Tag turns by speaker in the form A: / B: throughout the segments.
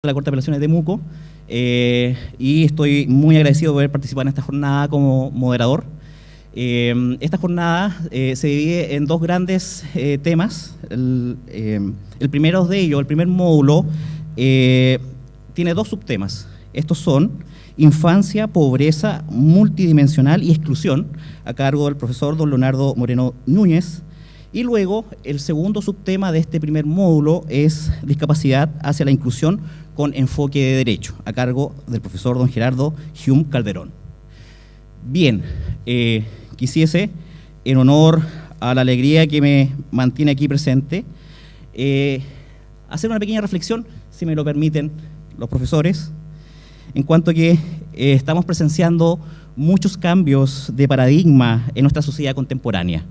A: de la Corte de Apelaciones de Temuco, y estoy muy agradecido de poder participar en esta jornada como moderador. Esta jornada se divide en dos grandes temas. El primero de ellos, el primer módulo, tiene dos subtemas. Estos son infancia, pobreza multidimensional y exclusión, a cargo del profesor don Leonardo Moreno Núñez. Y luego, el segundo subtema de este primer módulo es discapacidad hacia la inclusión con enfoque de derecho, a cargo del profesor don Gerardo Hume Calderón. Bien, quisiese, en honor a la alegría que me mantiene aquí presente, hacer una pequeña reflexión, si me lo permiten los profesores, en cuanto a que estamos presenciando muchos cambios de paradigma en nuestra sociedad contemporánea.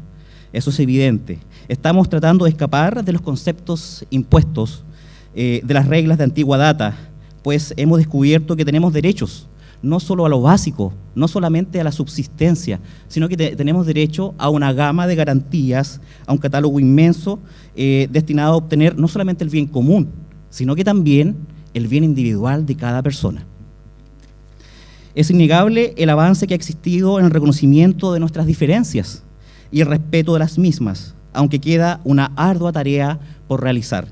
A: Eso es evidente. Estamos tratando de escapar de los conceptos impuestos, de las reglas de antigua data, pues hemos descubierto que tenemos derechos, no solo a lo básico, no solamente a la subsistencia, sino que tenemos derecho a una gama de garantías, a un catálogo inmenso destinado a obtener no solamente el bien común, sino que también el bien individual de cada persona. Es innegable el avance que ha existido en el reconocimiento de nuestras diferencias y el respeto de las mismas, aunque queda una ardua tarea por realizar.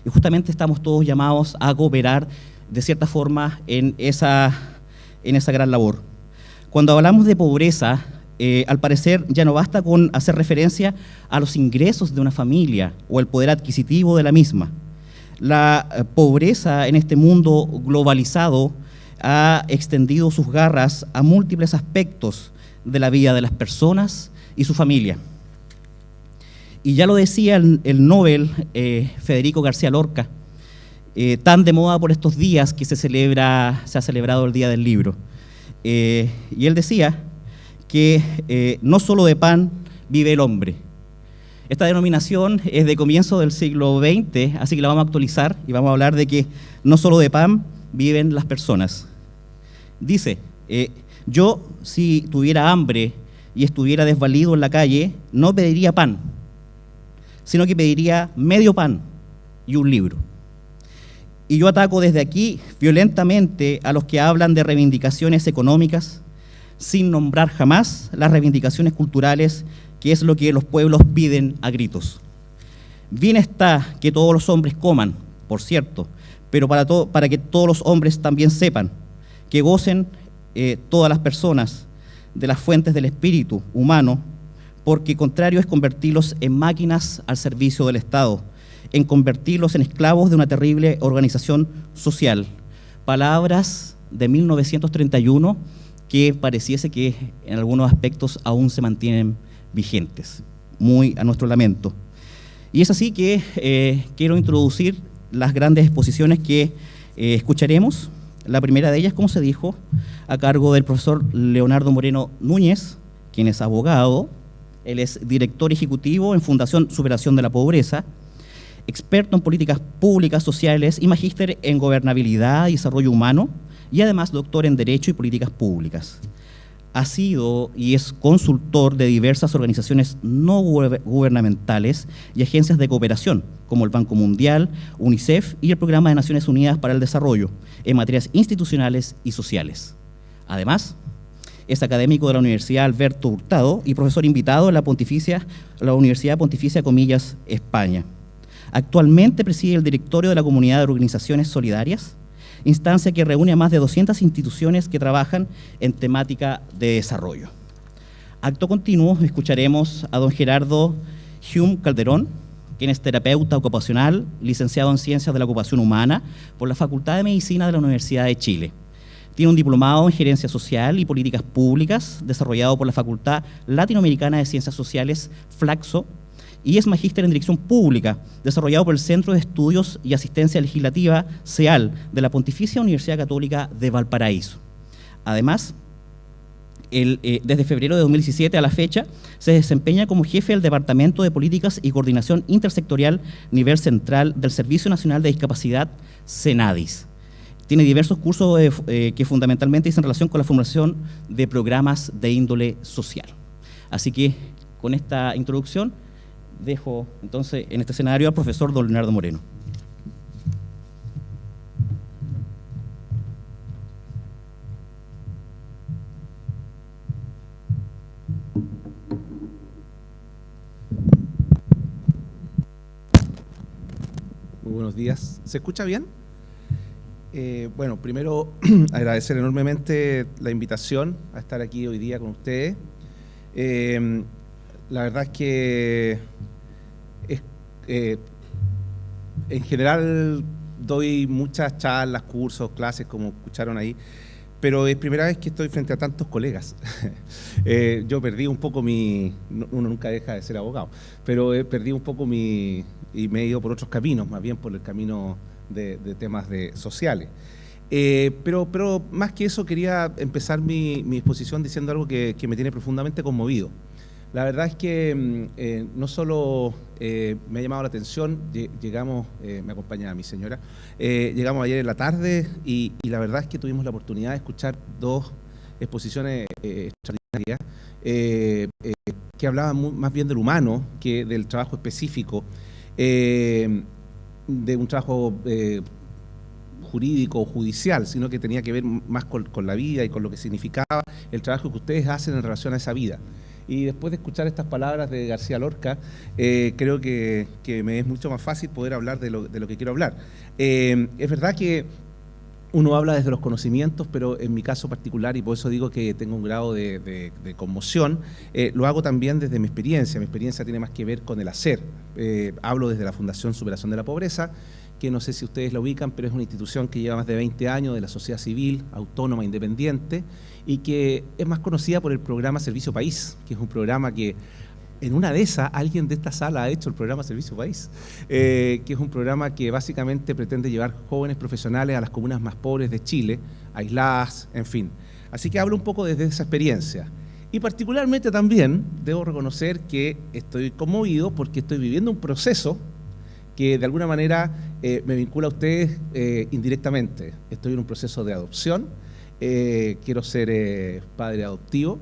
A: Y justamente estamos todos llamados a cooperar de cierta forma en esa gran labor. Cuando hablamos de pobreza, al parecer ya no basta con hacer referencia a los ingresos de una familia o el poder adquisitivo de la misma. La pobreza en este mundo globalizado ha extendido sus garras a múltiples aspectos de la vida de las personas y su familia. Y ya lo decía el Nobel Federico García Lorca, tan de moda por estos días que se ha celebrado el Día del Libro. Y él decía que no solo de pan vive el hombre. Esta denominación es de comienzo del siglo XX, así que la vamos a actualizar y vamos a hablar de que no solo de pan viven las personas. Dice, yo si tuviera hambre y estuviera desvalido en la calle, no pediría pan, sino que pediría medio pan y un libro. Y yo ataco desde aquí violentamente a los que hablan de reivindicaciones económicas, sin nombrar jamás las reivindicaciones culturales, que es lo que los pueblos piden a gritos. Bien está que todos los hombres coman, por cierto, pero para que todos los hombres también sepan, que gocen todas las personas de las fuentes del espíritu humano, porque contrario es convertirlos en máquinas al servicio del Estado, en convertirlos en esclavos de una terrible organización social. Palabras de 1931 que pareciese que en algunos aspectos aún se mantienen vigentes, muy a nuestro lamento. Y es así que quiero introducir las grandes exposiciones que escucharemos. La primera de ellas, como se dijo, a cargo del profesor Leonardo Moreno Núñez, quien es abogado. Él es director ejecutivo en Fundación Superación de la Pobreza, experto en políticas públicas sociales y magíster en gobernabilidad y desarrollo humano, y además doctor en Derecho y Políticas Públicas. Ha sido y es consultor de diversas organizaciones no gubernamentales y agencias de cooperación, como el Banco Mundial, UNICEF y el Programa de Naciones Unidas para el Desarrollo, en materias institucionales y sociales. Además, es académico de la Universidad Alberto Hurtado y profesor invitado en la Universidad Pontificia Comillas, España. Actualmente preside el directorio de la Comunidad de Organizaciones Solidarias, instancia que reúne a más de 200 instituciones que trabajan en temática de desarrollo. Acto continuo, escucharemos a don Gerardo Hume Calderón, quien es terapeuta ocupacional, licenciado en Ciencias de la Ocupación Humana por la Facultad de Medicina de la Universidad de Chile. Tiene un diplomado en Gerencia Social y Políticas Públicas, desarrollado por la Facultad Latinoamericana de Ciencias Sociales, FLACSO, y es magíster en Dirección Pública, desarrollado por el Centro de Estudios y Asistencia Legislativa, CEAL, de la Pontificia Universidad Católica de Valparaíso. Además, desde febrero de 2017 a la fecha, se desempeña como jefe del Departamento de Políticas y Coordinación Intersectorial Nivel Central del Servicio Nacional de Discapacidad, CENADIS. Tiene diversos cursos que fundamentalmente dicen relación con la formulación de programas de índole social. Así que, con esta introducción, dejo entonces en este escenario al profesor don Leonardo Moreno.
B: buenos días. ¿Se escucha bien? Bueno, primero agradecer enormemente la invitación a estar aquí hoy día con ustedes. La verdad es que en general doy muchas charlas, cursos, clases, como escucharon ahí, pero es primera vez que estoy frente a tantos colegas. Yo perdí un poco uno nunca deja de ser abogado, pero perdí un poco y me he ido por otros caminos, más bien por el camino de temas sociales. Pero más que eso, quería empezar mi exposición diciendo algo que me tiene profundamente conmovido. La verdad es que no solo me ha llamado la atención, llegamos, me acompaña mi señora, llegamos ayer en la tarde y la verdad es que tuvimos la oportunidad de escuchar dos exposiciones extraordinarias que hablaban más bien del humano que del trabajo específico, de un trabajo jurídico o judicial, sino que tenía que ver más con la vida y con lo que significaba el trabajo que ustedes hacen en relación a esa vida. Y después de escuchar estas palabras de García Lorca, creo que me es mucho más fácil poder hablar de lo que quiero hablar. Es verdad que uno habla desde los conocimientos, pero en mi caso particular, y por eso digo que tengo un grado de conmoción, lo hago también desde mi experiencia. Mi experiencia tiene más que ver con el hacer. Hablo desde la Fundación Superación de la Pobreza, que no sé si ustedes la ubican, pero es una institución que lleva más de 20 años de la sociedad civil, autónoma, independiente, y que es más conocida por el programa Servicio País, que es un programa que en una de esas alguien de esta sala ha hecho el programa Servicio País, que es un programa que básicamente pretende llevar jóvenes profesionales a las comunas más pobres de Chile, aisladas, en fin. Así que hablo un poco desde esa experiencia. Y particularmente también debo reconocer que estoy conmovido porque estoy viviendo un proceso que de alguna manera me vincula a ustedes indirectamente. Estoy en un proceso de adopción, quiero ser padre adoptivo,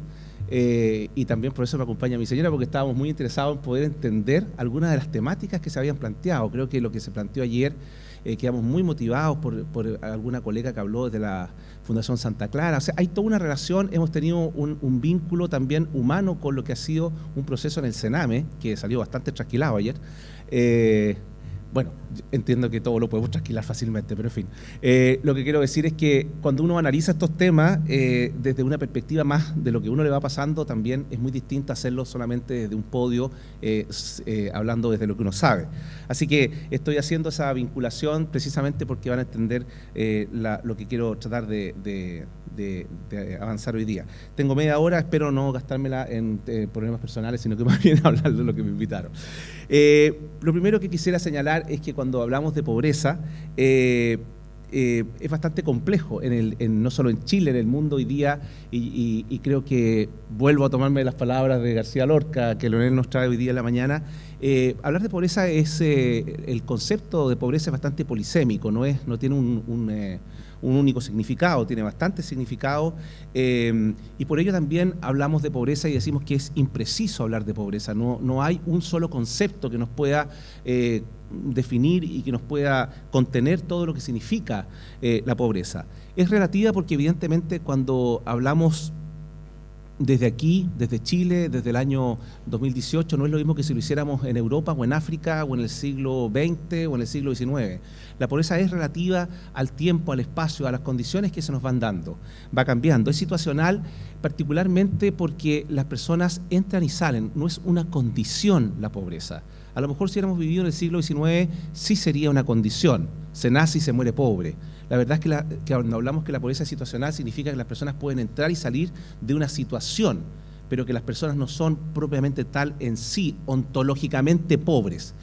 B: y también por eso me acompaña mi señora, porque estábamos muy interesados en poder entender algunas de las temáticas que se habían planteado. Creo que lo que se planteó ayer, quedamos muy motivados por alguna colega que habló de la Fundación Santa Clara. O sea, hay toda una relación, hemos tenido un vínculo también humano con lo que ha sido un proceso en el Sename, que salió bastante trasquilado ayer. Bueno, entiendo que todo lo podemos trasquilar fácilmente, pero en fin. Lo que quiero decir es que cuando uno analiza estos temas desde una perspectiva más de lo que uno le va pasando, también es muy distinto hacerlo solamente desde un podio, hablando desde lo que uno sabe. Así que estoy haciendo esa vinculación precisamente porque van a entender lo que quiero tratar de avanzar hoy día. Tengo media hora, espero no gastármela en problemas personales, sino que más bien hablar de lo que me invitaron. Lo primero que quisiera señalar es que cuando hablamos de pobreza, es bastante complejo, no solo en Chile, en el mundo hoy día, y creo que vuelvo a tomarme las palabras de García Lorca, que Leonel nos trae hoy día en la mañana. Hablar de pobreza el concepto de pobreza es bastante polisémico, no tiene un único significado, tiene bastante significado, y por ello también hablamos de pobreza y decimos que es impreciso hablar de pobreza. No hay un solo concepto que nos pueda definir y que nos pueda contener todo lo que significa la pobreza. Es relativa porque evidentemente cuando hablamos desde aquí, desde Chile, desde el año 2018, no es lo mismo que si lo hiciéramos en Europa o en África o en el siglo XX o en el siglo XIX. La pobreza es relativa al tiempo, al espacio, a las condiciones que se nos van dando. Va cambiando. Es situacional particularmente porque las personas entran y salen. No es una condición la pobreza. A lo mejor si hubiéramos vivido en el siglo XIX sí sería una condición. Se nace y se muere pobre. La verdad es que cuando hablamos que la pobreza es situacional significa que las personas pueden entrar y salir de una situación, pero que las personas no son propiamente tal en sí, ontológicamente pobres.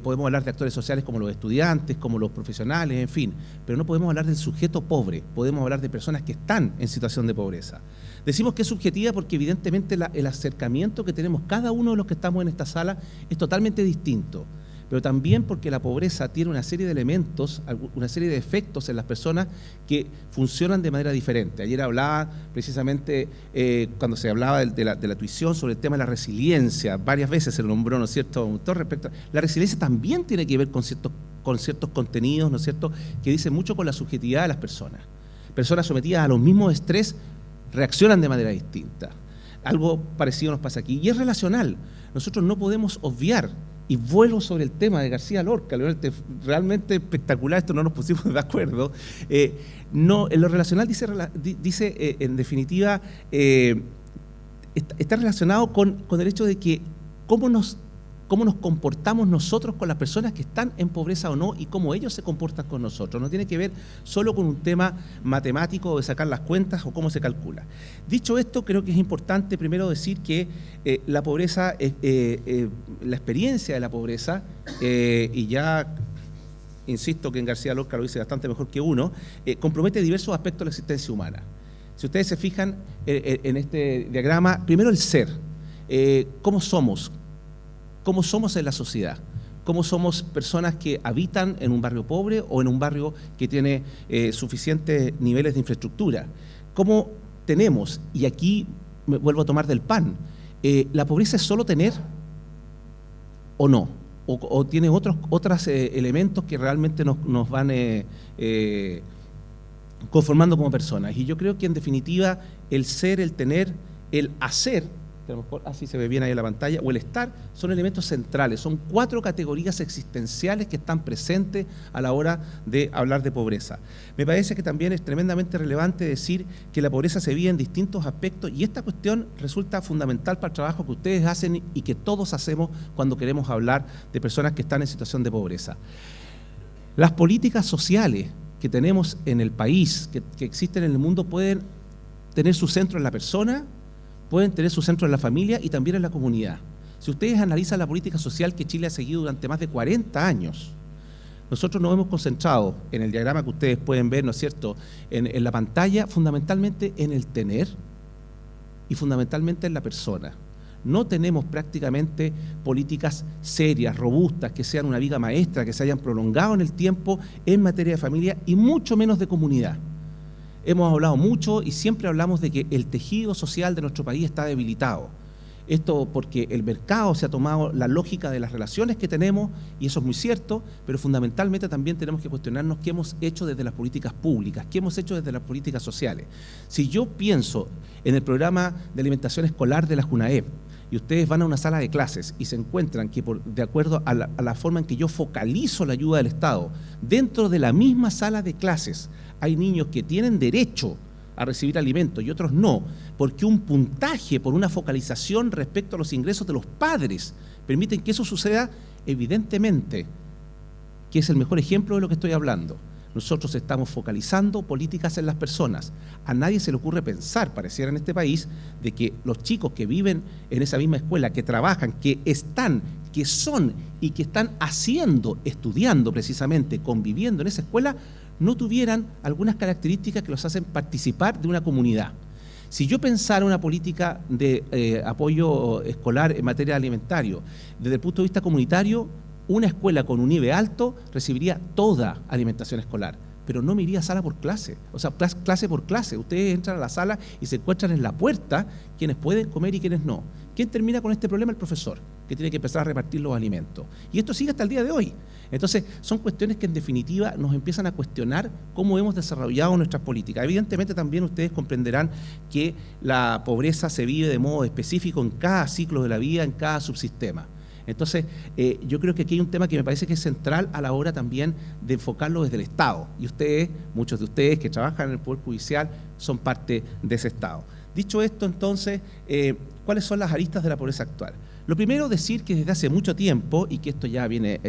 B: Podemos hablar de actores sociales como los estudiantes, como los profesionales, en fin, pero no podemos hablar del sujeto pobre, podemos hablar de personas que están en situación de pobreza. Decimos que es subjetiva porque evidentemente el acercamiento que tenemos cada uno de los que estamos en esta sala es totalmente distinto, pero también porque la pobreza tiene una serie de elementos, una serie de efectos en las personas que funcionan de manera diferente. Ayer hablaba precisamente, cuando se hablaba de la tuición, sobre el tema de la resiliencia, varias veces se lo nombró, ¿no es cierto?, todo respecto. La resiliencia también tiene que ver con ciertos contenidos, ¿no es cierto?, que dicen mucho con la subjetividad de las personas. Personas sometidas a los mismos estrés reaccionan de manera distinta. Algo parecido nos pasa aquí, y es relacional. Nosotros no podemos obviar y vuelvo sobre el tema de García Lorca, realmente espectacular, esto no nos pusimos de acuerdo. No, en lo relacional dice en definitiva, está relacionado con el hecho de que cómo nos comportamos nosotros con las personas que están en pobreza o no y cómo ellos se comportan con nosotros. No tiene que ver solo con un tema matemático de sacar las cuentas o cómo se calcula. Dicho esto, creo que es importante primero decir que la pobreza, la experiencia de la pobreza, y ya insisto que en García Lorca lo dice bastante mejor que uno, compromete diversos aspectos de la existencia humana. Si ustedes se fijan en este diagrama, primero el ser, cómo somos en la sociedad, cómo somos personas que habitan en un barrio pobre o en un barrio que tiene suficientes niveles de infraestructura, cómo tenemos, y aquí me vuelvo a tomar del pan, ¿la pobreza es solo tener o no? ¿O tiene otros elementos que realmente nos van conformando como personas? Y yo creo que en definitiva el ser, el tener, el hacer, a lo mejor así se ve bien ahí en la pantalla, o el estar, son elementos centrales, son 4 categorías existenciales que están presentes a la hora de hablar de pobreza. Me parece que también es tremendamente relevante decir que la pobreza se vive en distintos aspectos y esta cuestión resulta fundamental para el trabajo que ustedes hacen y que todos hacemos cuando queremos hablar de personas que están en situación de pobreza. Las políticas sociales que tenemos en el país, que existen en el mundo, pueden tener su centro en la persona, pueden tener su centro en la familia y también en la comunidad. Si ustedes analizan la política social que Chile ha seguido durante más de 40 años, nosotros nos hemos concentrado en el diagrama que ustedes pueden ver, ¿no es cierto?, en la pantalla, fundamentalmente en el tener y fundamentalmente en la persona. No tenemos prácticamente políticas serias, robustas, que sean una viga maestra, que se hayan prolongado en el tiempo en materia de familia y mucho menos de comunidad. Hemos hablado mucho y siempre hablamos de que el tejido social de nuestro país está debilitado. Esto porque el mercado se ha tomado la lógica de las relaciones que tenemos, y eso es muy cierto, pero fundamentalmente también tenemos que cuestionarnos qué hemos hecho desde las políticas públicas, qué hemos hecho desde las políticas sociales. Si yo pienso en el programa de alimentación escolar de la JUNAEP, y ustedes van a una sala de clases y se encuentran que de acuerdo a la forma en que yo focalizo la ayuda del Estado, dentro de la misma sala de clases hay niños que tienen derecho a recibir alimentos y otros no, porque un puntaje por una focalización respecto a los ingresos de los padres permiten que eso suceda, evidentemente, que es el mejor ejemplo de lo que estoy hablando. Nosotros estamos focalizando políticas en las personas. A nadie se le ocurre pensar, pareciera en este país, de que los chicos que viven en esa misma escuela, que trabajan, que están, que son y que están haciendo, estudiando precisamente, conviviendo en esa escuela, no tuvieran algunas características que los hacen participar de una comunidad. Si yo pensara una política de apoyo escolar en materia alimentaria, desde el punto de vista comunitario, una escuela con un nivel alto recibiría toda alimentación escolar, pero no me iría sala por clase, o sea, clase por clase. Ustedes entran a la sala y se encuentran en la puerta quienes pueden comer y quienes no. ¿Quién termina con este problema? El profesor, que tiene que empezar a repartir los alimentos. Y esto sigue hasta el día de hoy. Entonces, son cuestiones que en definitiva nos empiezan a cuestionar cómo hemos desarrollado nuestras políticas. Evidentemente también ustedes comprenderán que la pobreza se vive de modo específico en cada ciclo de la vida, en cada subsistema. Entonces, yo creo que aquí hay un tema que me parece que es central a la hora también de enfocarlo desde el Estado. Y ustedes, muchos de ustedes que trabajan en el Poder Judicial, son parte de ese Estado. Dicho esto, entonces, ¿cuáles son las aristas de la pobreza actual? Lo primero, decir que desde hace mucho tiempo, y que esto ya viene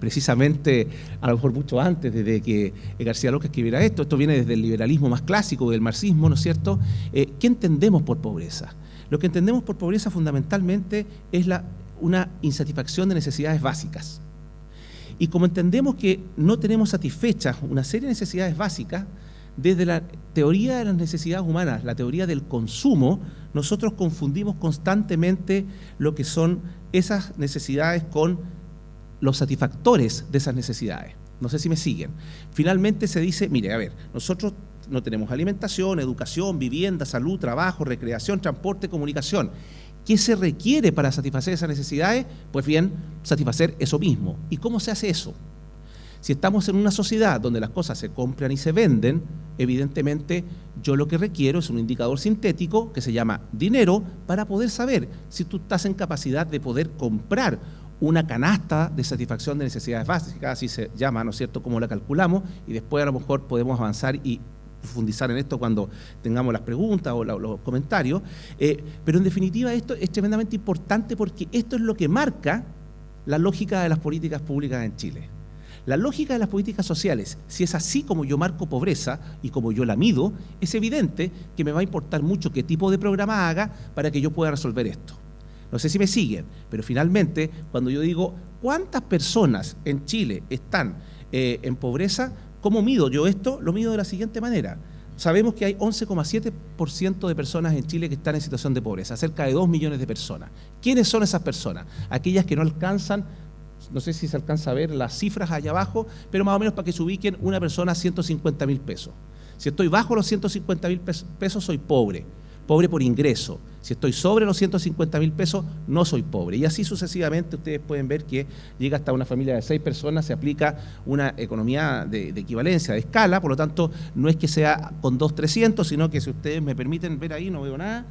B: precisamente, a lo mejor mucho antes, desde que García Lorca escribiera esto viene desde el liberalismo más clásico, del marxismo, ¿no es cierto? ¿Qué entendemos por pobreza? Lo que entendemos por pobreza fundamentalmente es una insatisfacción de necesidades básicas. Y como entendemos que no tenemos satisfechas una serie de necesidades básicas, desde la teoría de las necesidades humanas, la teoría del consumo, nosotros confundimos constantemente lo que son esas necesidades con los satisfactores de esas necesidades. No sé si me siguen. Finalmente se dice, mire, a ver, nosotros no tenemos alimentación, educación, vivienda, salud, trabajo, recreación, transporte, comunicación. ¿Qué se requiere para satisfacer esas necesidades? Pues bien, satisfacer eso mismo. ¿Y cómo se hace eso? Si estamos en una sociedad donde las cosas se compran y se venden, evidentemente yo lo que requiero es un indicador sintético que se llama dinero para poder saber si tú estás en capacidad de poder comprar una canasta de satisfacción de necesidades básicas, así se llama, ¿no es cierto?, cómo la calculamos, y después a lo mejor podemos avanzar y profundizar en esto cuando tengamos las preguntas o los comentarios, pero en definitiva esto es tremendamente importante porque esto es lo que marca la lógica de las políticas públicas en Chile. La lógica de las políticas sociales, si es así como yo marco pobreza y como yo la mido, es evidente que me va a importar mucho qué tipo de programa haga para que yo pueda resolver esto. No sé si me siguen, pero finalmente, cuando yo digo cuántas personas en Chile están en pobreza, ¿cómo mido yo esto? Lo mido de la siguiente manera. Sabemos que hay 11,7% de personas en Chile que están en situación de pobreza, cerca de 2 millones de personas. ¿Quiénes son esas personas? Aquellas que no alcanzan, no sé si se alcanza a ver las cifras allá abajo, pero más o menos para que se ubiquen, una persona 150.000 pesos. Si estoy bajo los 150.000 pesos, soy pobre por ingreso. Si estoy sobre los 150.000 pesos, no soy pobre. Y así sucesivamente ustedes pueden ver que llega hasta una familia de 6 personas, se aplica una economía de equivalencia, de escala, por lo tanto, no es que sea con 2.300, sino que si ustedes me permiten ver ahí, no veo nada,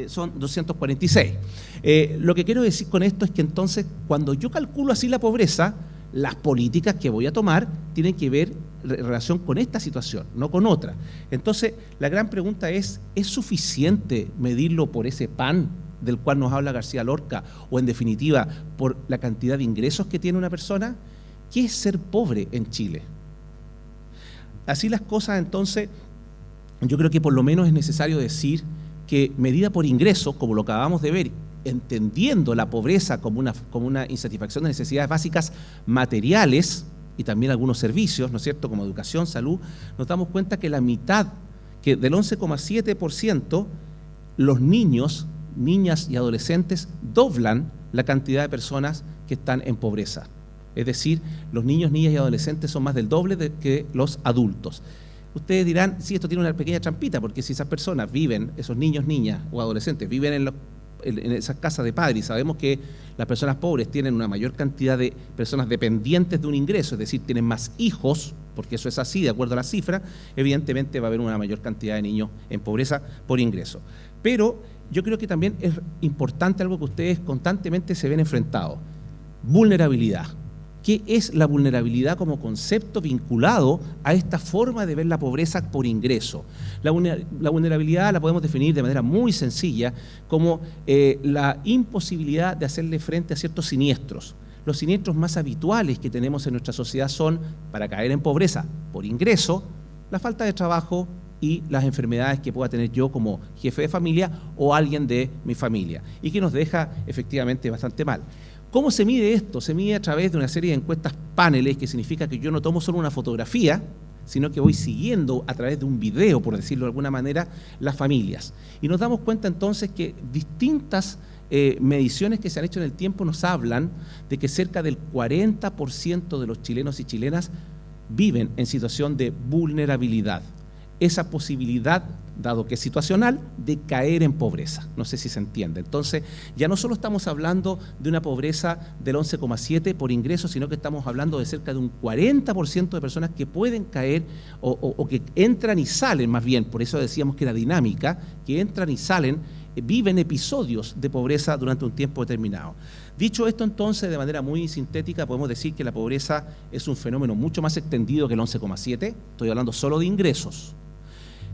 B: son 246. Lo que quiero decir con esto es que entonces, cuando yo calculo así la pobreza, las políticas que voy a tomar tienen que ver en relación con esta situación, no con otra. Entonces, la gran pregunta ¿es suficiente medirlo por ese PAN del cual nos habla García Lorca, o en definitiva, por la cantidad de ingresos que tiene una persona? ¿Qué es ser pobre en Chile? Así las cosas, entonces, yo creo que por lo menos es necesario decir que medida por ingreso, como lo acabamos de ver, entendiendo la pobreza como una insatisfacción de necesidades básicas materiales y también algunos servicios, ¿no es cierto?, como educación, salud, nos damos cuenta que la mitad, que del 11,7%, los niños, niñas y adolescentes doblan la cantidad de personas que están en pobreza. Es decir, los niños, niñas y adolescentes son más del doble que los adultos. Ustedes dirán, sí, esto tiene una pequeña trampita, porque si esas personas viven, esos niños, niñas o adolescentes, viven en esas casas de padres, y sabemos que las personas pobres tienen una mayor cantidad de personas dependientes de un ingreso, es decir, tienen más hijos, porque eso es así, de acuerdo a la cifra, evidentemente va a haber una mayor cantidad de niños en pobreza por ingreso. Pero yo creo que también es importante algo que ustedes constantemente se ven enfrentados: vulnerabilidad. ¿Qué es la vulnerabilidad como concepto vinculado a esta forma de ver la pobreza por ingreso? La vulnerabilidad la podemos definir de manera muy sencilla como la imposibilidad de hacerle frente a ciertos siniestros. Los siniestros más habituales que tenemos en nuestra sociedad son, para caer en pobreza por ingreso, la falta de trabajo y las enfermedades que pueda tener yo como jefe de familia o alguien de mi familia, y que nos deja efectivamente bastante mal. ¿Cómo se mide esto? Se mide a través de una serie de encuestas paneles, que significa que yo no tomo solo una fotografía, sino que voy siguiendo a través de un video, por decirlo de alguna manera, las familias. Y nos damos cuenta entonces que distintas mediciones que se han hecho en el tiempo nos hablan de que cerca del 40% de los chilenos y chilenas viven en situación de vulnerabilidad. Esa posibilidad, dado que es situacional, de caer en pobreza. No sé si se entiende. Entonces, ya no solo estamos hablando de una pobreza del 11,7% por ingreso, sino que estamos hablando de cerca de un 40% de personas que pueden caer o que entran y salen, más bien, por eso decíamos que era dinámica, que entran y salen, viven episodios de pobreza durante un tiempo determinado. Dicho esto, entonces, de manera muy sintética, podemos decir que la pobreza es un fenómeno mucho más extendido que el 11,7%. Estoy hablando solo de ingresos,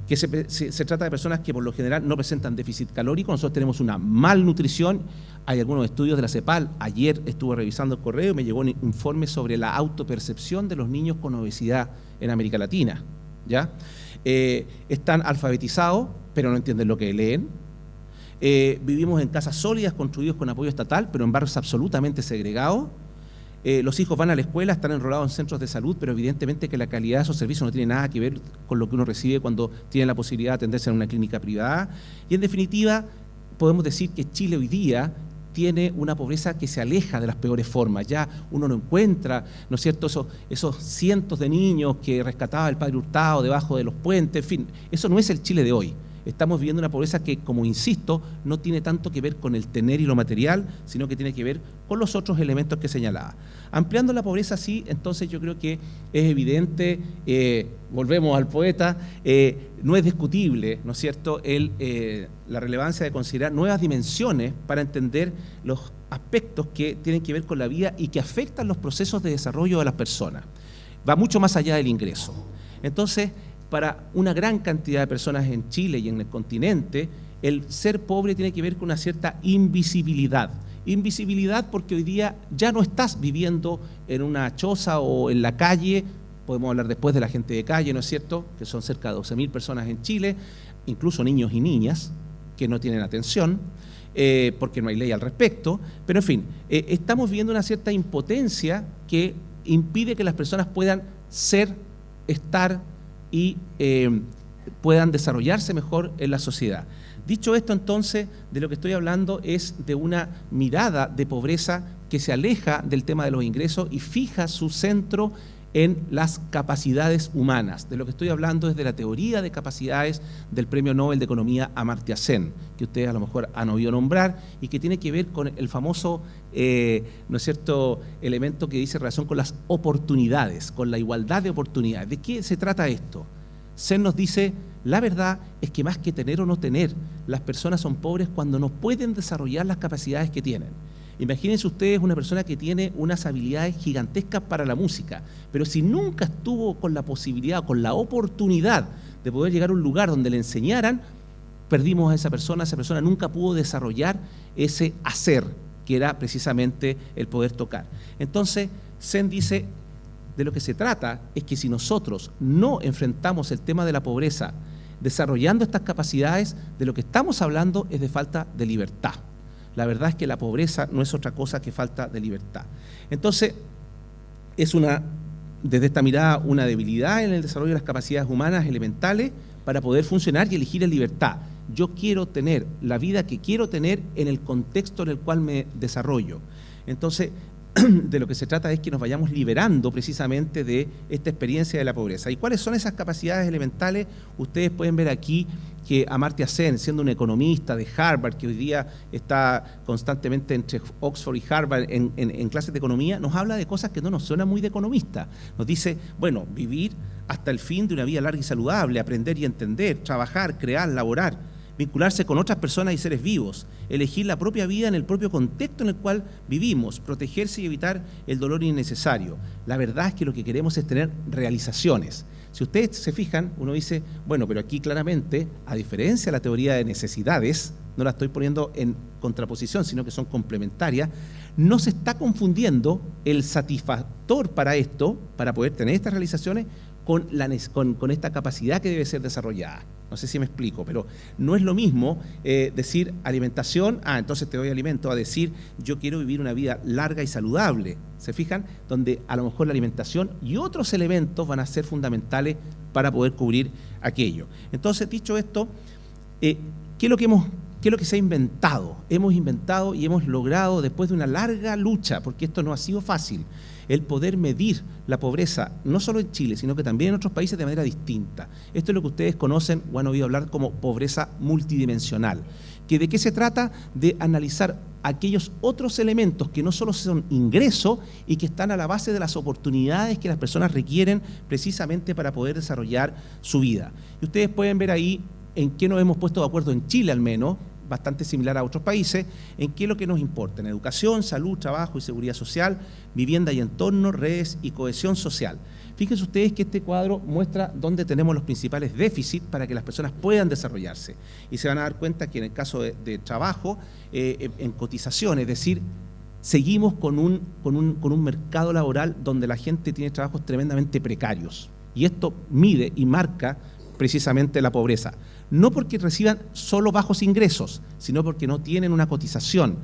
B: que se trata de personas que por lo general no presentan déficit calórico. Nosotros tenemos una malnutrición. Hay algunos estudios de la CEPAL. Ayer estuve revisando el correo y me llegó un informe sobre la autopercepción de los niños con obesidad en América Latina, ¿ya? Están alfabetizados, pero no entienden lo que leen. Vivimos en casas sólidas construidos con apoyo estatal, pero en barrios absolutamente segregados. Los hijos van a la escuela, están enrolados en centros de salud, pero evidentemente que la calidad de esos servicios no tiene nada que ver con lo que uno recibe cuando tiene la posibilidad de atenderse en una clínica privada. Y en definitiva, podemos decir que Chile hoy día tiene una pobreza que se aleja de las peores formas. Ya uno no encuentra, ¿no es cierto?, esos cientos de niños que rescataba el padre Hurtado debajo de los puentes, en fin, eso no es el Chile de hoy. estamos viviendo una pobreza que, como insisto, no tiene tanto que ver con el tener y lo material, sino que tiene que ver con los otros elementos que señalaba. Ampliando la pobreza así, entonces yo creo que es evidente, volvemos al poeta, no es discutible, ¿no es cierto?, la relevancia de considerar nuevas dimensiones para entender los aspectos que tienen que ver con la vida y que afectan los procesos de desarrollo de las personas. Va mucho más allá del ingreso. Entonces, para una gran cantidad de personas en Chile y en el continente, el ser pobre tiene que ver con una cierta invisibilidad. Invisibilidad porque hoy día ya no estás viviendo en una choza o en la calle, podemos hablar después de la gente de calle, ¿no es cierto?, que son cerca de 12.000 personas en Chile, incluso niños y niñas que no tienen atención, porque no hay ley al respecto, pero en fin, estamos viviendo una cierta impotencia que impide que las personas puedan ser, estar y puedan desarrollarse mejor en la sociedad. Dicho esto, entonces, de lo que estoy hablando es de una mirada de pobreza que se aleja del tema de los ingresos y fija su centro en las capacidades humanas. De lo que estoy hablando es de la teoría de capacidades del Premio Nobel de Economía Amartya Sen, que ustedes a lo mejor han oído nombrar y que tiene que ver con el famoso, ¿no es cierto?, elemento que dice relación con las oportunidades, con la igualdad de oportunidades. ¿De qué se trata esto? Sen nos dice, la verdad es que más que tener o no tener, las personas son pobres cuando no pueden desarrollar las capacidades que tienen. Imagínense ustedes una persona que tiene unas habilidades gigantescas para la música, pero si nunca estuvo con la posibilidad, con la oportunidad de poder llegar a un lugar donde le enseñaran, perdimos a esa persona nunca pudo desarrollar ese hacer, que era precisamente el poder tocar. Entonces, Sen dice, de lo que se trata es que si nosotros no enfrentamos el tema de la pobreza desarrollando estas capacidades, de lo que estamos hablando es de falta de libertad. La verdad es que la pobreza no es otra cosa que falta de libertad. Entonces, es desde esta mirada, una debilidad en el desarrollo de las capacidades humanas elementales para poder funcionar y elegir en libertad. Yo quiero tener la vida que quiero tener en el contexto en el cual me desarrollo. Entonces, de lo que se trata es que nos vayamos liberando precisamente de esta experiencia de la pobreza. ¿Y cuáles son esas capacidades elementales? Ustedes pueden ver aquí que Amartya Sen, siendo un economista de Harvard, que hoy día está constantemente entre Oxford y Harvard en clases de economía, nos habla de cosas que no nos suenan muy de economista. Nos dice, bueno, vivir hasta el fin de una vida larga y saludable, aprender y entender, trabajar, crear, laborar, vincularse con otras personas y seres vivos, elegir la propia vida en el propio contexto en el cual vivimos, protegerse y evitar el dolor innecesario. La verdad es que lo que queremos es tener realizaciones. Si ustedes se fijan, uno dice, bueno, pero aquí claramente, a diferencia de la teoría de necesidades, no la estoy poniendo en contraposición, sino que son complementarias, no se está confundiendo el satisfactor para esto, para poder tener estas realizaciones, con esta capacidad que debe ser desarrollada. No sé si me explico, pero no es lo mismo decir alimentación, entonces te doy alimento, a decir yo quiero vivir una vida larga y saludable. ¿Se fijan? Donde a lo mejor la alimentación y otros elementos van a ser fundamentales para poder cubrir aquello. Entonces, dicho esto, ¿qué es lo que se ha inventado? Hemos inventado y hemos logrado, después de una larga lucha, porque esto no ha sido fácil, el poder medir la pobreza, no solo en Chile, sino que también en otros países de manera distinta. Esto es lo que ustedes conocen o han oído hablar como pobreza multidimensional. ¿De qué se trata? De analizar aquellos otros elementos que no solo son ingresos y que están a la base de las oportunidades que las personas requieren precisamente para poder desarrollar su vida. Y ustedes pueden ver ahí en qué nos hemos puesto de acuerdo en Chile al menos, bastante similar a otros países, en qué es lo que nos importa, en educación, salud, trabajo y seguridad social, vivienda y entorno, redes y cohesión social. Fíjense ustedes que este cuadro muestra dónde tenemos los principales déficits para que las personas puedan desarrollarse. Y se van a dar cuenta que en el caso de trabajo, en cotización, es decir, seguimos con un mercado laboral donde la gente tiene trabajos tremendamente precarios. Y esto mide y marca precisamente la pobreza. No porque reciban solo bajos ingresos, sino porque no tienen una cotización.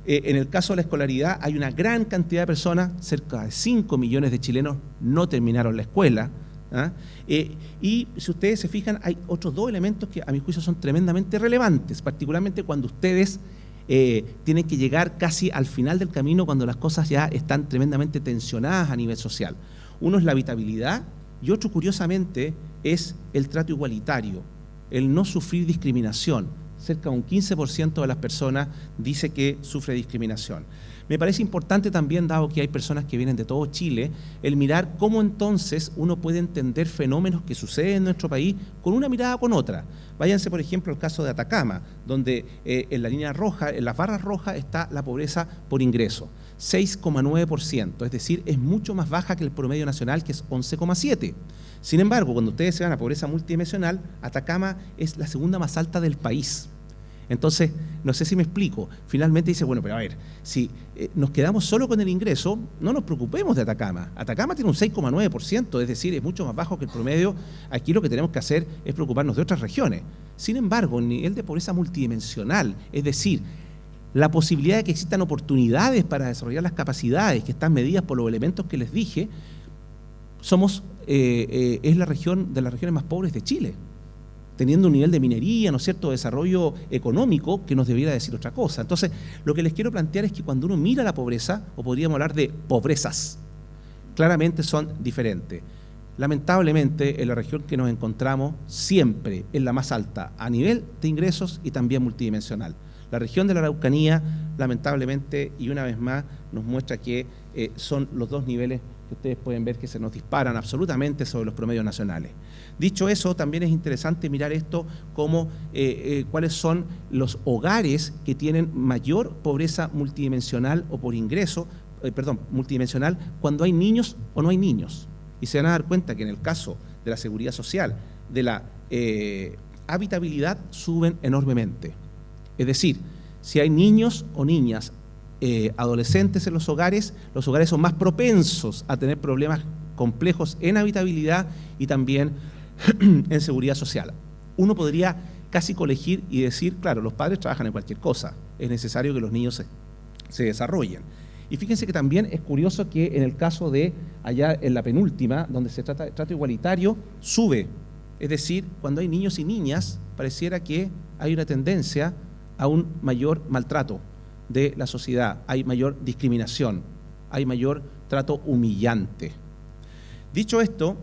B: En el caso de la escolaridad hay una gran cantidad de personas, cerca de 5 millones de chilenos no terminaron la escuela. Y si ustedes se fijan, hay otros dos elementos que a mi juicio son tremendamente relevantes, particularmente cuando ustedes tienen que llegar casi al final del camino, cuando las cosas ya están tremendamente tensionadas a nivel social. Uno es la habitabilidad y otro, curiosamente, es el trato igualitario. el no sufrir discriminación. Cerca de un 15% de las personas dice que sufre discriminación. Me parece importante también, dado que hay personas que vienen de todo Chile, el mirar cómo entonces uno puede entender fenómenos que suceden en nuestro país con una mirada o con otra. Váyanse, por ejemplo, al caso de Atacama, donde en la línea roja, en las barras rojas, está la pobreza por ingreso, 6,9%, es decir, es mucho más baja que el promedio nacional, que es 11,7%. Sin embargo, cuando ustedes se van a pobreza multidimensional, Atacama es la segunda más alta del país. Entonces, no sé si me explico, finalmente dice, bueno, pero a ver, si nos quedamos solo con el ingreso, no nos preocupemos de Atacama. Atacama tiene un 6,9%, es decir, es mucho más bajo que el promedio. Aquí lo que tenemos que hacer es preocuparnos de otras regiones. Sin embargo, el nivel de pobreza multidimensional, es decir, la posibilidad de que existan oportunidades para desarrollar las capacidades que están medidas por los elementos que les dije, es la región de las regiones más pobres de Chile, teniendo un nivel de minería, ¿no es cierto?, desarrollo económico que nos debiera decir otra cosa. Entonces, lo que les quiero plantear es que cuando uno mira la pobreza, o podríamos hablar de pobrezas, claramente son diferentes. Lamentablemente, en la región que nos encontramos, siempre es la más alta a nivel de ingresos y también multidimensional. La región de la Araucanía, lamentablemente, y una vez más, nos muestra que son los dos niveles que ustedes pueden ver que se nos disparan absolutamente sobre los promedios nacionales. Dicho eso, también es interesante mirar esto como cuáles son los hogares que tienen mayor pobreza multidimensional o por ingreso, multidimensional, cuando hay niños o no hay niños. Y se van a dar cuenta que en el caso de la seguridad social, de la habitabilidad, suben enormemente. Es decir, si hay niños o niñas, adolescentes en los hogares son más propensos a tener problemas complejos en habitabilidad y también en seguridad social. Uno podría casi colegir y decir, claro, los padres trabajan en cualquier cosa, es necesario que los niños se desarrollen. Y fíjense que también es curioso que en el caso de allá en la penúltima, donde se trata de trato igualitario, sube. Es decir, cuando hay niños y niñas, pareciera que hay una tendencia a un mayor maltrato de la sociedad, hay mayor discriminación, hay mayor trato humillante. Dicho esto,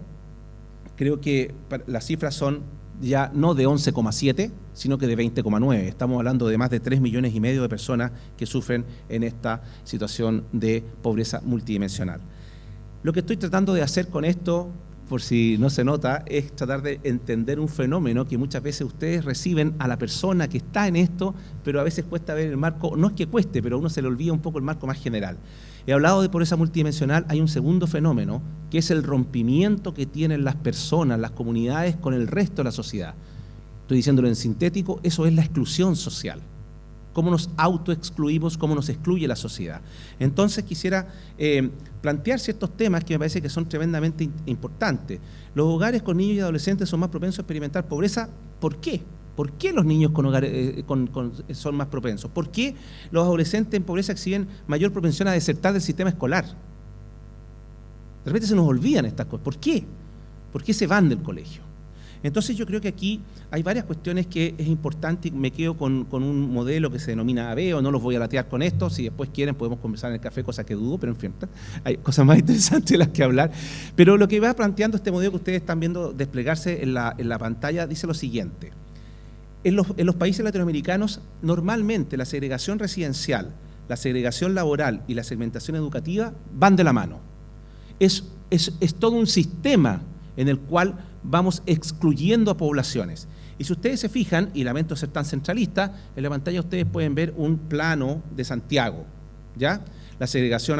B: creo que las cifras son ya no de 11,7, sino que de 20,9. Estamos hablando de más de 3,5 millones de personas que sufren en esta situación de pobreza multidimensional. Lo que estoy tratando de hacer con esto, por si no se nota, es tratar de entender un fenómeno que muchas veces ustedes reciben a la persona que está en esto, pero a veces cuesta ver el marco, no es que cueste, pero a uno se le olvida un poco el marco más general. He hablado de pobreza multidimensional, hay un segundo fenómeno, que es el rompimiento que tienen las personas, las comunidades con el resto de la sociedad. Estoy diciéndolo en sintético, eso es la exclusión social. Cómo nos autoexcluimos, cómo nos excluye la sociedad. Entonces quisiera plantear ciertos temas que me parece que son tremendamente importantes. Los hogares con niños y adolescentes son más propensos a experimentar pobreza. ¿Por qué? ¿Por qué los niños con hogares son más propensos? ¿Por qué los adolescentes en pobreza exhiben mayor propensión a desertar del sistema escolar? De repente se nos olvidan estas cosas. ¿Por qué? ¿Por qué se van del colegio? Entonces yo creo que aquí hay varias cuestiones que es importante, y me quedo con un modelo que se denomina ABEO, no los voy a latear con esto, si después quieren podemos conversar en el café, cosa que dudo, pero en fin, hay cosas más interesantes de las que hablar. Pero lo que va planteando este modelo que ustedes están viendo desplegarse en la pantalla dice lo siguiente. En los países latinoamericanos, normalmente la segregación residencial, la segregación laboral y la segmentación educativa van de la mano. Es todo un sistema en el cual vamos excluyendo a poblaciones. Y si ustedes se fijan, y lamento ser tan centralista, en la pantalla ustedes pueden ver un plano de Santiago, ¿ya? La segregación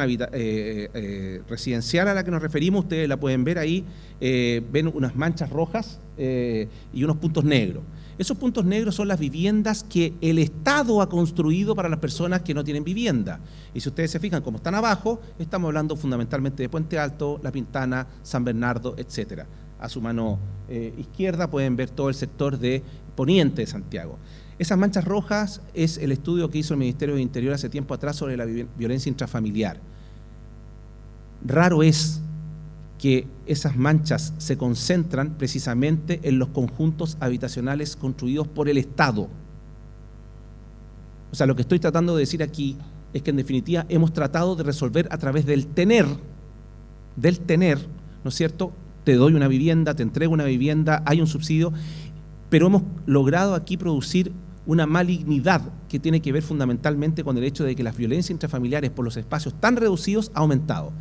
B: residencial a la que nos referimos, ustedes la pueden ver ahí, ven unas manchas rojas y unos puntos negros. Esos puntos negros son las viviendas que el Estado ha construido para las personas que no tienen vivienda. Y si ustedes se fijan, como están abajo, estamos hablando fundamentalmente de Puente Alto, La Pintana, San Bernardo, etcétera. A su mano izquierda pueden ver todo el sector de poniente de Santiago. Esas manchas rojas es el estudio que hizo el Ministerio de Interior hace tiempo atrás sobre la violencia intrafamiliar. Raro es que esas manchas se concentran precisamente en los conjuntos habitacionales construidos por el Estado. O sea, lo que estoy tratando de decir aquí es que en definitiva hemos tratado de resolver a través del tener, ¿no es cierto? Te doy una vivienda, te entrego una vivienda, hay un subsidio, pero hemos logrado aquí producir una malignidad que tiene que ver fundamentalmente con el hecho de que las violencias intrafamiliares por los espacios tan reducidos ha aumentado.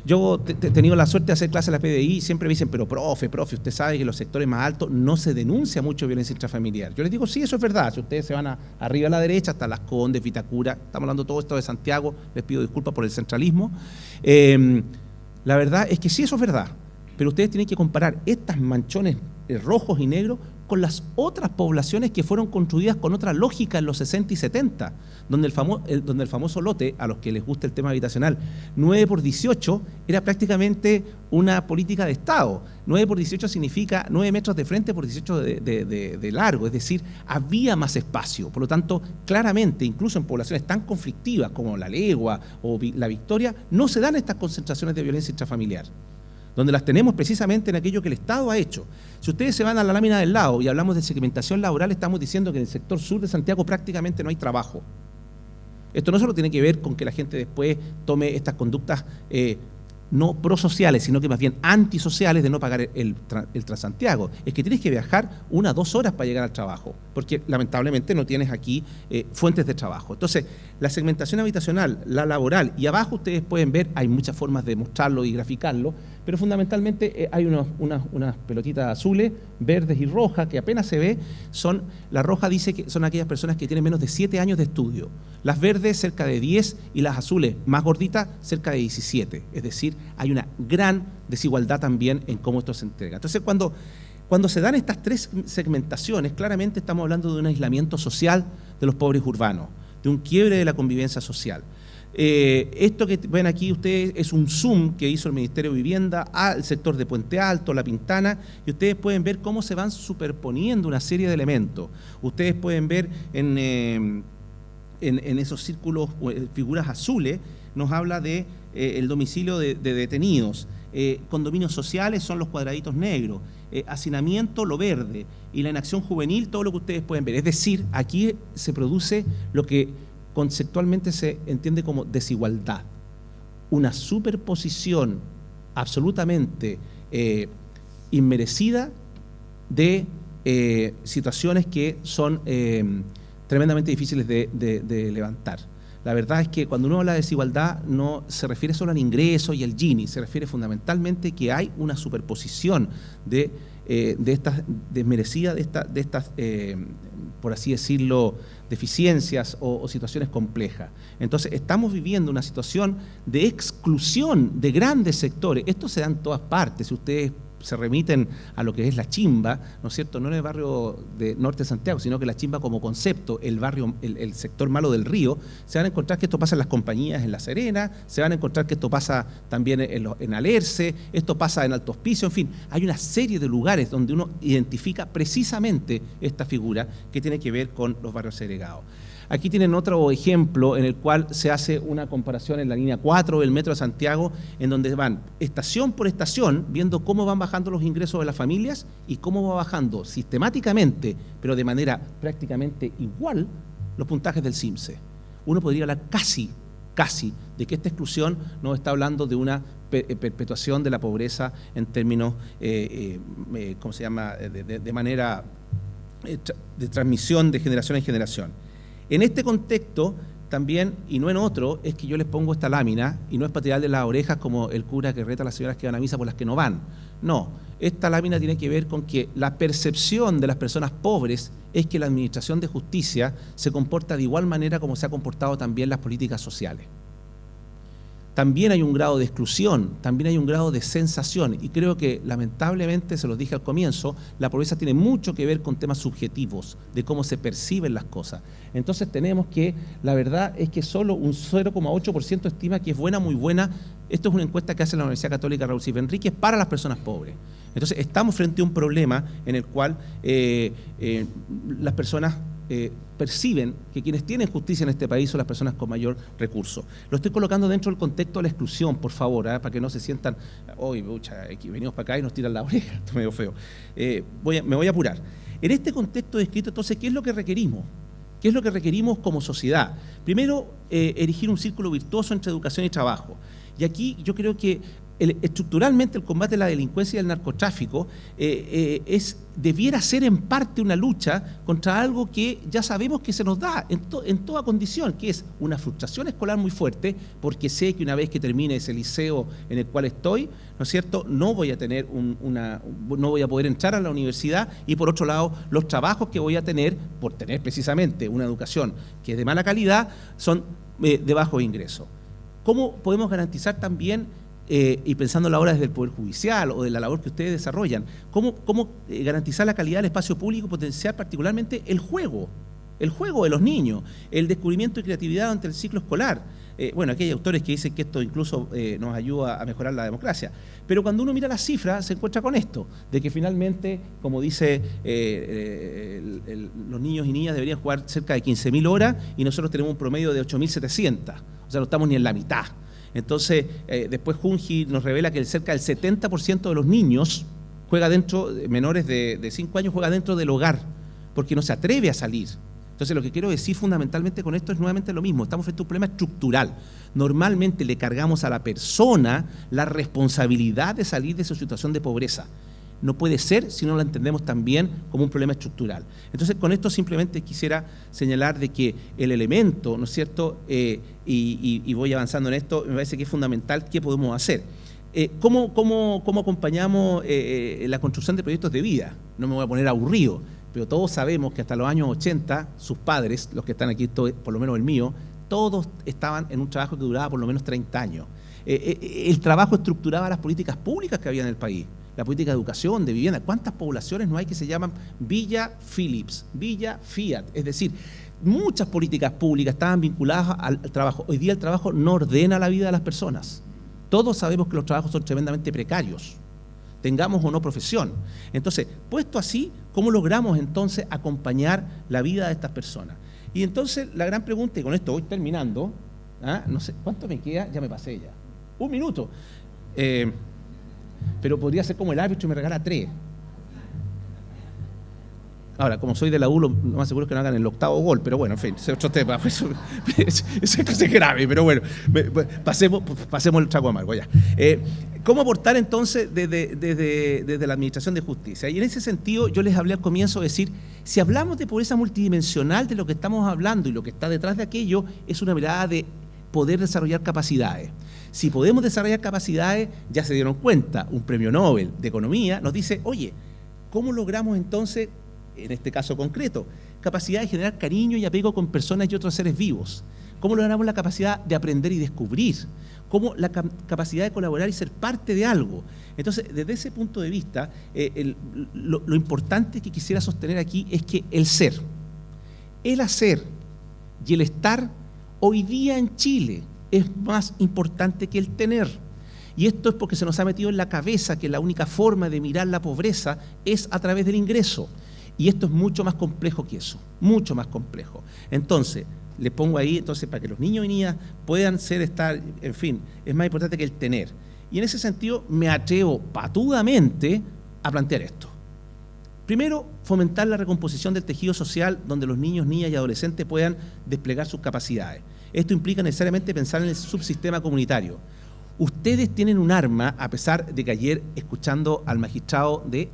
B: Yo he tenido la suerte de hacer clases en la PDI y siempre me dicen, pero profe, usted sabe que en los sectores más altos no se denuncia mucho violencia intrafamiliar. Yo les digo, sí, eso es verdad. Si ustedes se van arriba a la derecha, hasta Las Condes, Vitacura, estamos hablando todo esto de Santiago, les pido disculpas por el centralismo. La verdad es que sí, eso es verdad, pero ustedes tienen que comparar estas manchones rojos y negros con las otras poblaciones que fueron construidas con otra lógica en los 60 y 70, donde el famoso lote, a los que les gusta el tema habitacional, 9 por 18 era prácticamente una política de Estado. 9 por 18 significa 9 metros de frente por 18 de largo, es decir, había más espacio. Por lo tanto, claramente, incluso en poblaciones tan conflictivas como La Legua o La Victoria, no se dan estas concentraciones de violencia intrafamiliar, donde las tenemos precisamente en aquello que el Estado ha hecho. Si ustedes se van a la lámina del lado y hablamos de segmentación laboral, estamos diciendo que en el sector sur de Santiago prácticamente no hay trabajo. Esto no solo tiene que ver con que la gente después tome estas conductas no prosociales, sino que más bien antisociales de no pagar el Transantiago. Es que tienes que viajar 1 o 2 horas para llegar al trabajo, porque lamentablemente no tienes aquí fuentes de trabajo. Entonces, la segmentación habitacional, la laboral, y abajo ustedes pueden ver, hay muchas formas de mostrarlo y graficarlo, pero fundamentalmente hay unas pelotitas azules, verdes y rojas, que apenas se ve. La roja dice que son aquellas personas que tienen menos de 7 años de estudio, las verdes cerca de 10 y las azules más gorditas cerca de 17. Es decir, hay una gran desigualdad también en cómo esto se entrega. Entonces, cuando se dan estas 3 segmentaciones, claramente estamos hablando de un aislamiento social de los pobres urbanos, de un quiebre de la convivencia social. Esto que ven aquí ustedes es un zoom que hizo el Ministerio de Vivienda al sector de Puente Alto, La Pintana, y ustedes pueden ver cómo se van superponiendo una serie de elementos. Ustedes pueden ver en esos círculos, figuras azules, nos habla de el domicilio de detenidos. Condominios sociales son los cuadraditos negros, hacinamiento lo verde, y la inacción juvenil todo lo que ustedes pueden ver. Es decir, aquí se produce lo que conceptualmente se entiende como desigualdad, una superposición absolutamente inmerecida de situaciones que son tremendamente difíciles de levantar. La verdad es que cuando uno habla de desigualdad no se refiere solo al ingreso y al Gini, se refiere fundamentalmente que hay una superposición de estas desmerecidas, de estas por así decirlo, deficiencias o situaciones complejas. Entonces, estamos viviendo una situación de exclusión de grandes sectores. Esto se da en todas partes. Si ustedes se remiten a lo que es La Chimba, ¿no es cierto?, no en el barrio de Norte de Santiago, sino que La Chimba como concepto, el sector malo del río, se van a encontrar que esto pasa en las compañías en La Serena, se van a encontrar que esto pasa también en Alerce, esto pasa en Alto Hospicio, en fin, hay una serie de lugares donde uno identifica precisamente esta figura que tiene que ver con los barrios segregados. Aquí tienen otro ejemplo en el cual se hace una comparación en la línea 4 del Metro de Santiago, en donde van estación por estación, viendo cómo van bajando los ingresos de las familias y cómo va bajando sistemáticamente, pero de manera prácticamente igual, los puntajes del CIMSE. Uno podría hablar casi de que esta exclusión nos está hablando de una perpetuación de la pobreza en términos, ¿cómo se llama?, de manera de transmisión de generación en generación. En este contexto, también, y no en otro, es que yo les pongo esta lámina, y no es para tirarle las orejas como el cura que reta a las señoras que van a misa por las que no van. No, esta lámina tiene que ver con que la percepción de las personas pobres es que la administración de justicia se comporta de igual manera como se ha comportado también las políticas sociales. También hay un grado de exclusión, también hay un grado de sensación, y creo que lamentablemente, se los dije al comienzo, la pobreza tiene mucho que ver con temas subjetivos, de cómo se perciben las cosas. Entonces tenemos que, la verdad es que solo un 0,8% estima que es buena, muy buena. Esto es una encuesta que hace la Universidad Católica Raúl Silva Enríquez para las personas pobres. Entonces estamos frente a un problema en el cual las personas perciben que quienes tienen justicia en este país son las personas con mayor recurso. Lo estoy colocando dentro del contexto de la exclusión, por favor, para que no se sientan, venimos para acá y nos tiran la oreja, esto es medio feo. Me voy a apurar. En este contexto descrito, entonces, ¿qué es lo que requerimos? ¿Qué es lo que requerimos como sociedad? Primero, erigir un círculo virtuoso entre educación y trabajo. Y aquí yo creo que estructuralmente el combate a la delincuencia y el narcotráfico debiera ser en parte una lucha contra algo que ya sabemos que se nos da en toda condición, que es una frustración escolar muy fuerte, porque sé que una vez que termine ese liceo en el cual estoy, ¿no es cierto?, no voy a tener no voy a poder entrar a la universidad, y por otro lado, los trabajos que voy a tener, por tener precisamente una educación que es de mala calidad, son de bajo ingreso. ¿Cómo podemos garantizar también, y pensando ahora desde el Poder Judicial o de la labor que ustedes desarrollan, cómo garantizar la calidad del espacio público, potenciar particularmente el juego de los niños, el descubrimiento y creatividad durante el ciclo escolar? Bueno, aquí hay autores que dicen que esto incluso nos ayuda a mejorar la democracia, pero cuando uno mira las cifras se encuentra con esto, de que finalmente, como dice, los niños y niñas deberían jugar cerca de 15.000 horas y nosotros tenemos un promedio de 8.700, o sea, no estamos ni en la mitad. Entonces, después Junji nos revela que cerca del 70% de los niños juega dentro, menores de 5 años, juega dentro del hogar, porque no se atreve a salir. Entonces, lo que quiero decir fundamentalmente con esto es nuevamente lo mismo. Estamos frente a un problema estructural. Normalmente le cargamos a la persona la responsabilidad de salir de su situación de pobreza. No puede ser si no lo entendemos también como un problema estructural. Entonces, con esto simplemente quisiera señalar de que el elemento, ¿no es cierto?, y voy avanzando en esto, me parece que es fundamental qué podemos hacer. ¿Cómo acompañamos la construcción de proyectos de vida? No me voy a poner aburrido, pero todos sabemos que hasta los años 80, sus padres, los que están aquí, por lo menos el mío, todos estaban en un trabajo que duraba por lo menos 30 años. El trabajo estructuraba las políticas públicas que había en el país, la política de educación, de vivienda. ¿Cuántas poblaciones no hay que se llaman Villa Philips, Villa Fiat? Es decir, muchas políticas públicas estaban vinculadas al trabajo. Hoy día el trabajo no ordena la vida de las personas. Todos sabemos que los trabajos son tremendamente precarios, tengamos o no profesión. Entonces, puesto así, ¿cómo logramos entonces acompañar la vida de estas personas? Y entonces la gran pregunta, y con esto voy terminando, no sé, ¿cuánto me queda? Ya me pasé ya. 1 minuto. Pero podría ser como el árbitro y me regala 3. Ahora, como soy de la U, lo más seguro es que no hagan el 8º gol, pero bueno, en fin, ese es otro tema. Eso es grave, pero bueno, pasemos el trago amargo ya. ¿Cómo aportar entonces desde la Administración de Justicia? Y en ese sentido, yo les hablé al comienzo de decir, si hablamos de pobreza multidimensional, de lo que estamos hablando y lo que está detrás de aquello, es una mirada de poder desarrollar capacidades. Si podemos desarrollar capacidades, ya se dieron cuenta, un premio Nobel de Economía nos dice, oye, ¿cómo logramos entonces, en este caso concreto, capacidad de generar cariño y apego con personas y otros seres vivos? ¿Cómo logramos la capacidad de aprender y descubrir? ¿Cómo la capacidad de colaborar y ser parte de algo? Entonces, desde ese punto de vista, lo importante que quisiera sostener aquí es que el ser, el hacer y el estar hoy día en Chile es más importante que el tener. Y esto es porque se nos ha metido en la cabeza que la única forma de mirar la pobreza es a través del ingreso. Y esto es mucho más complejo que eso, mucho más complejo. Entonces, le pongo ahí, para que los niños y niñas puedan estar, en fin, es más importante que el tener. Y en ese sentido me atrevo patudamente a plantear esto. Primero, fomentar la recomposición del tejido social donde los niños, niñas y adolescentes puedan desplegar sus capacidades. Esto implica necesariamente pensar en el subsistema comunitario. Ustedes tienen un arma, a pesar de que ayer, escuchando al magistrado de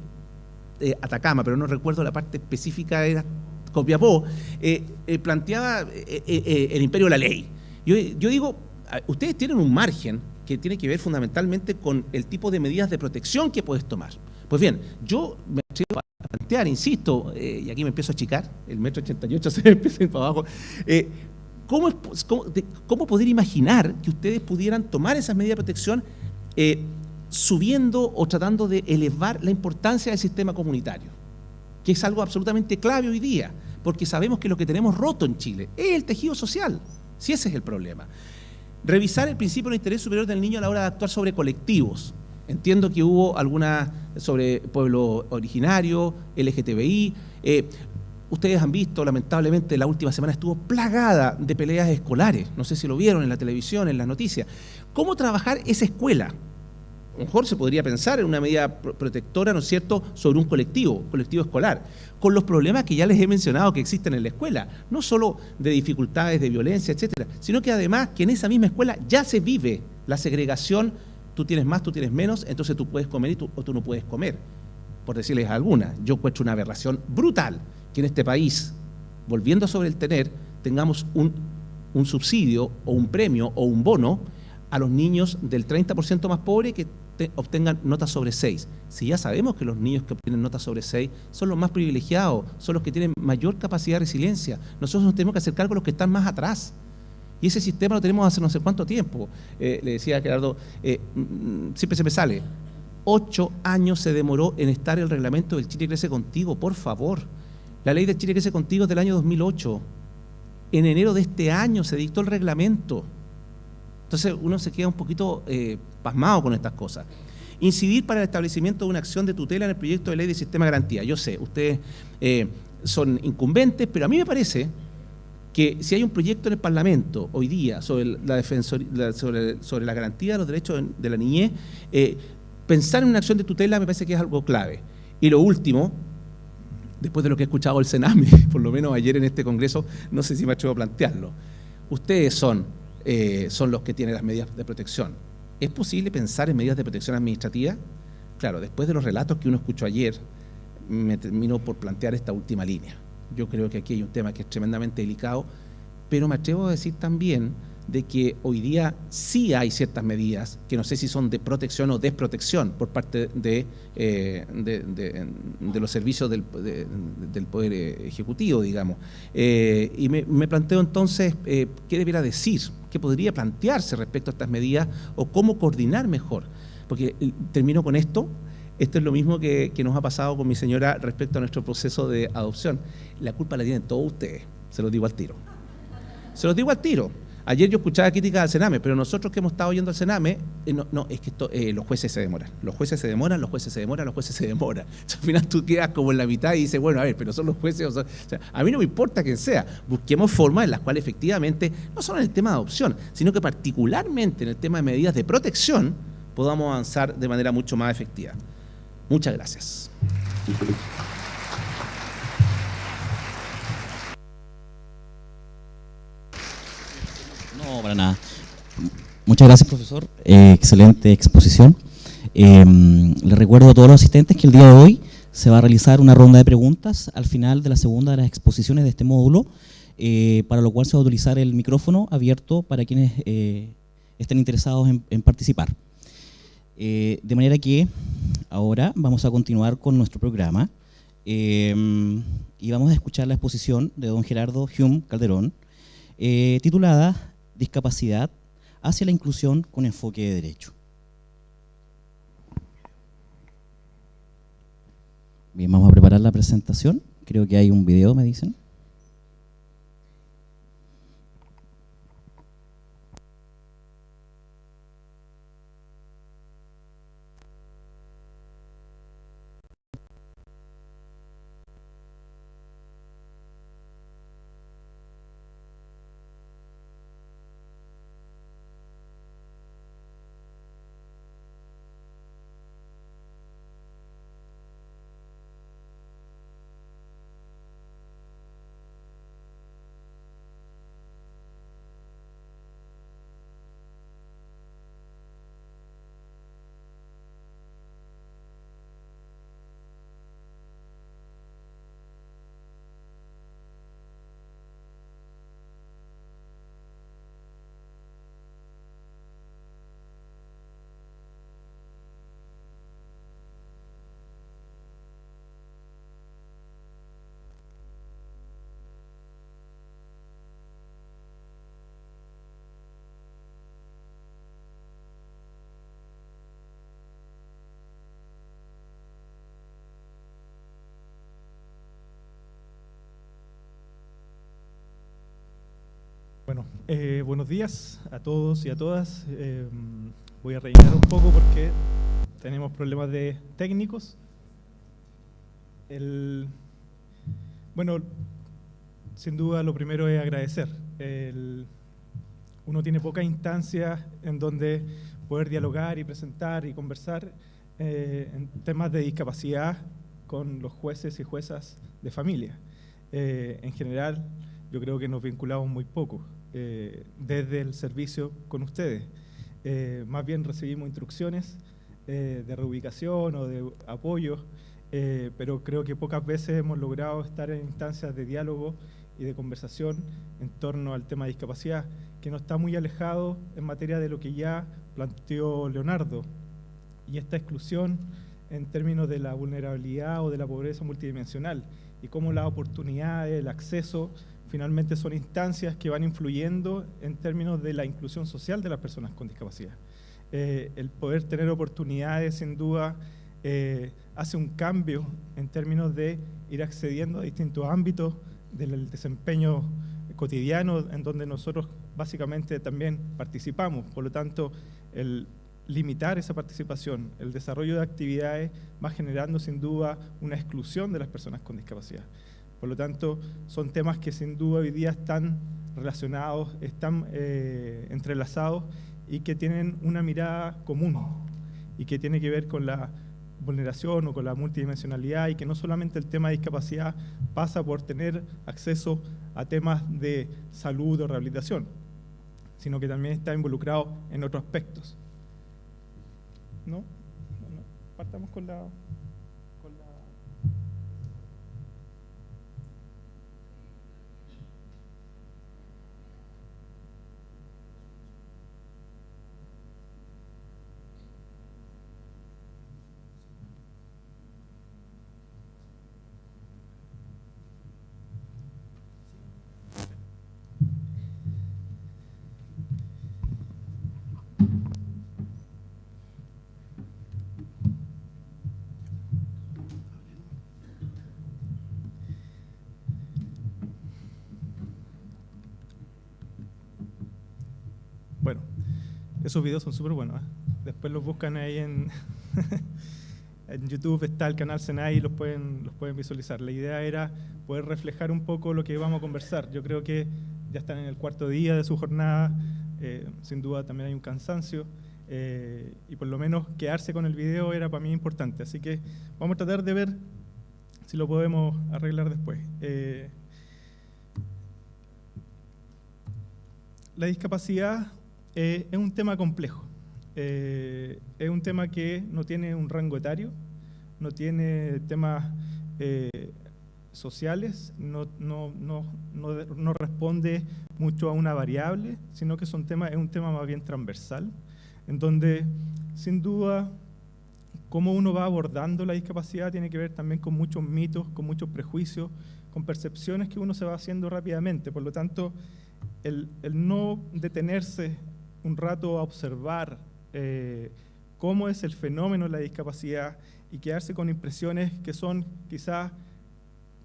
B: Atacama, pero no recuerdo la parte específica, era Copiapó, planteaba el imperio de la ley. Yo digo, ustedes tienen un margen que tiene que ver fundamentalmente con el tipo de medidas de protección que puedes tomar. Pues bien, yo me atrevo a plantear, insisto, y aquí me empiezo a achicar, el 1,88 m se me empieza a ir para abajo, ¿cómo poder imaginar que ustedes pudieran tomar esas medidas de protección subiendo o tratando de elevar la importancia del sistema comunitario? Que es algo absolutamente clave hoy día, porque sabemos que lo que tenemos roto en Chile es el tejido social, si ese es el problema. Revisar el principio del interés superior del niño a la hora de actuar sobre colectivos. Entiendo que hubo algunas sobre pueblo originario, LGTBI. Ustedes han visto, lamentablemente, la última semana estuvo plagada de peleas escolares. No sé si lo vieron en la televisión, en las noticias. ¿Cómo trabajar esa escuela? A lo mejor se podría pensar en una medida protectora, ¿no es cierto?, sobre un colectivo escolar, con los problemas que ya les he mencionado que existen en la escuela, no solo de dificultades, de violencia, etcétera, sino que además que en esa misma escuela ya se vive la segregación tú tienes más, tú tienes menos, entonces tú puedes comer o tú no puedes comer, por decirles alguna. Yo encuentro una aberración brutal que en este país, volviendo sobre el tener, tengamos un subsidio o un premio o un bono a los niños del 30% más pobre que obtengan notas sobre 6. Si ya sabemos que los niños que obtienen notas sobre 6 son los más privilegiados, son los que tienen mayor capacidad de resiliencia, nosotros nos tenemos que hacer cargo de los que están más atrás. Y ese sistema lo tenemos hace no sé cuánto tiempo. Le decía a Gerardo, siempre se me sale, 8 años se demoró en estar el reglamento del Chile Crece Contigo, por favor. La ley del Chile Crece Contigo es del año 2008. En enero de este año se dictó el reglamento. Entonces uno se queda un poquito pasmado con estas cosas. Incidir para el establecimiento de una acción de tutela en el proyecto de ley de sistema de garantía. Yo sé, ustedes son incumbentes, pero a mí me parece que si hay un proyecto en el Parlamento hoy día sobre la garantía de los derechos de la niñez, pensar en una acción de tutela me parece que es algo clave. Y lo último, después de lo que he escuchado el Sename, por lo menos ayer en este Congreso, no sé si me atrevo a plantearlo. Ustedes son los que tienen las medidas de protección. ¿Es posible pensar en medidas de protección administrativa? Claro, después de los relatos que uno escuchó ayer, me termino por plantear esta última línea. Yo creo que aquí hay un tema que es tremendamente delicado, pero me atrevo a decir también de que hoy día sí hay ciertas medidas que no sé si son de protección o desprotección por parte de los servicios del Poder Ejecutivo, digamos. Y me planteo entonces qué debiera decir, qué podría plantearse respecto a estas medidas o cómo coordinar mejor. Porque termino con esto. Esto es lo mismo que nos ha pasado con mi señora respecto a nuestro proceso de adopción. La culpa la tienen todos ustedes, se los digo al tiro. Se los digo al tiro. Ayer yo escuchaba críticas al Sename, pero nosotros que hemos estado oyendo al Sename, es que los jueces se demoran. Los jueces se demoran. Entonces, al final tú quedas como en la mitad y dices, bueno, a ver, pero son los jueces. O sea, a mí no me importa quién sea. Busquemos formas en las cuales efectivamente, no solo en el tema de adopción, sino que particularmente en el tema de medidas de protección, podamos avanzar de manera mucho más efectiva. Muchas gracias.
A: No, para nada. Muchas gracias, profesor. Excelente exposición. Les recuerdo a todos los asistentes que el día de hoy se va a realizar una ronda de preguntas al final de la segunda de las exposiciones de este módulo, para lo cual se va a utilizar el micrófono abierto para quienes estén interesados en participar. De manera que ahora vamos a continuar con nuestro programa y vamos a escuchar la exposición de don Gerardo Hume Calderón, titulada Discapacidad hacia la inclusión con enfoque de derecho. Bien, vamos a preparar la presentación. Creo que hay un video, me dicen.
C: Bueno, buenos días a todos y a todas. Voy a rellenar un poco porque tenemos problemas técnicos. Bueno, sin duda lo primero es agradecer. Uno tiene pocas instancias en donde poder dialogar y presentar y conversar en temas de discapacidad con los jueces y juezas de familia. En general, yo creo que nos vinculamos muy poco desde el servicio con ustedes. más bien recibimos instrucciones de reubicación o de apoyo, pero creo que pocas veces hemos logrado estar en instancias de diálogo y de conversación en torno al tema de discapacidad, que no está muy alejado en materia de lo que ya planteó Leonardo, y esta exclusión en términos de la vulnerabilidad o de la pobreza multidimensional, y cómo las oportunidades, el acceso, finalmente son instancias que van influyendo en términos de la inclusión social de las personas con discapacidad. El poder tener oportunidades, sin duda, hace un cambio en términos de ir accediendo a distintos ámbitos del desempeño cotidiano en donde nosotros básicamente también participamos. Por lo tanto, el limitar esa participación, el desarrollo de actividades va generando sin duda una exclusión de las personas con discapacidad. Por lo tanto, son temas que sin duda hoy día están relacionados, están entrelazados y que tienen una mirada común y que tiene que ver con la vulneración o con la multidimensionalidad, y que no solamente el tema de discapacidad pasa por tener acceso a temas de salud o rehabilitación, sino que también está involucrado en otros aspectos. ¿No? Bueno, partamos con la... Bueno, esos videos son súper buenos, ¿eh? Después los buscan ahí en, en YouTube, está el canal Senai y los pueden visualizar. La idea era poder reflejar un poco lo que vamos a conversar. Yo creo que ya están en el cuarto día de su jornada, sin duda también hay un cansancio, y por lo menos quedarse con el video era para mí importante. Así que vamos a tratar de ver si lo podemos arreglar después. La discapacidad es un tema complejo, es un tema que no tiene un rango etario, no tiene temas sociales, no responde mucho a una variable, sino que es un tema más bien transversal, en donde sin duda cómo uno va abordando la discapacidad tiene que ver también con muchos mitos, con muchos prejuicios, con percepciones que uno se va haciendo rápidamente. Por lo tanto, el no detenerse un rato a observar cómo es el fenómeno de la discapacidad y quedarse con impresiones que son quizás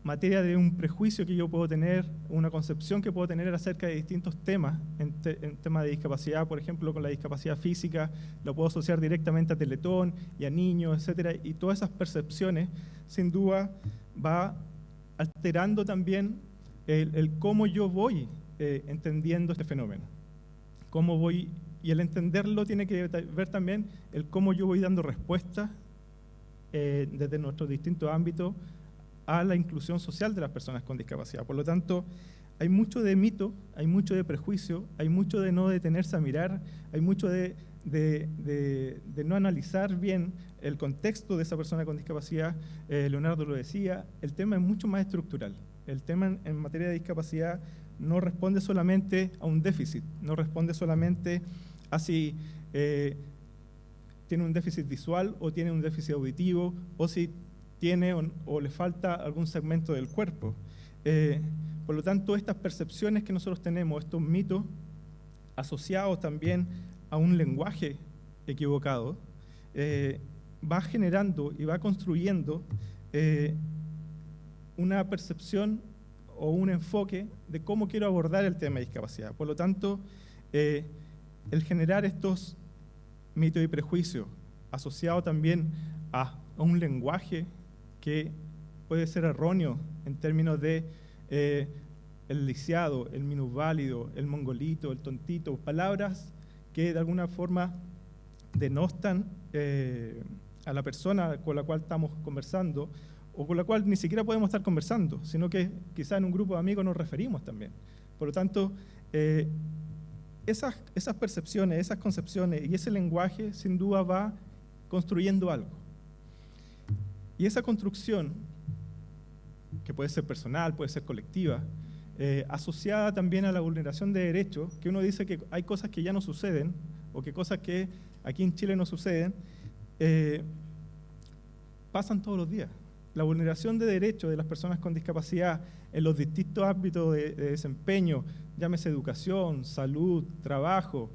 C: materia de un prejuicio que yo puedo tener, una concepción que puedo tener acerca de distintos temas, en temas de discapacidad, por ejemplo, con la discapacidad física, lo puedo asociar directamente a Teletón y a niños, etcétera, y todas esas percepciones, sin duda, va alterando también el cómo yo voy entendiendo este fenómeno. Cómo voy, y el entenderlo tiene que ver también el cómo yo voy dando respuesta desde nuestros distintos ámbitos a la inclusión social de las personas con discapacidad. Por lo tanto, hay mucho de mito, hay mucho de prejuicio, hay mucho de no detenerse a mirar, hay mucho de no analizar bien el contexto de esa persona con discapacidad. Leonardo lo decía, el tema es mucho más estructural. El tema en materia de discapacidad no responde solamente a un déficit, no responde solamente a si tiene un déficit visual o tiene un déficit auditivo, o si tiene o le falta algún segmento del cuerpo. Por lo tanto, estas percepciones que nosotros tenemos, estos mitos asociados también a un lenguaje equivocado, va generando y va construyendo una percepción o un enfoque de cómo quiero abordar el tema de discapacidad. Por lo tanto, el generar estos mitos y prejuicios asociados también a un lenguaje que puede ser erróneo en términos de el lisiado, el minusválido, el mongolito, el tontito, palabras que de alguna forma denostan a la persona con la cual estamos conversando, o con la cual ni siquiera podemos estar conversando, sino que quizá en un grupo de amigos nos referimos también. Por lo tanto, esas percepciones, esas concepciones y ese lenguaje sin duda va construyendo algo. Y esa construcción, que puede ser personal, puede ser colectiva, asociada también a la vulneración de derechos, que uno dice que hay cosas que ya no suceden, o que cosas que aquí en Chile no suceden, pasan todos los días. La vulneración de derechos de las personas con discapacidad en los distintos ámbitos de desempeño, llámese educación, salud, trabajo,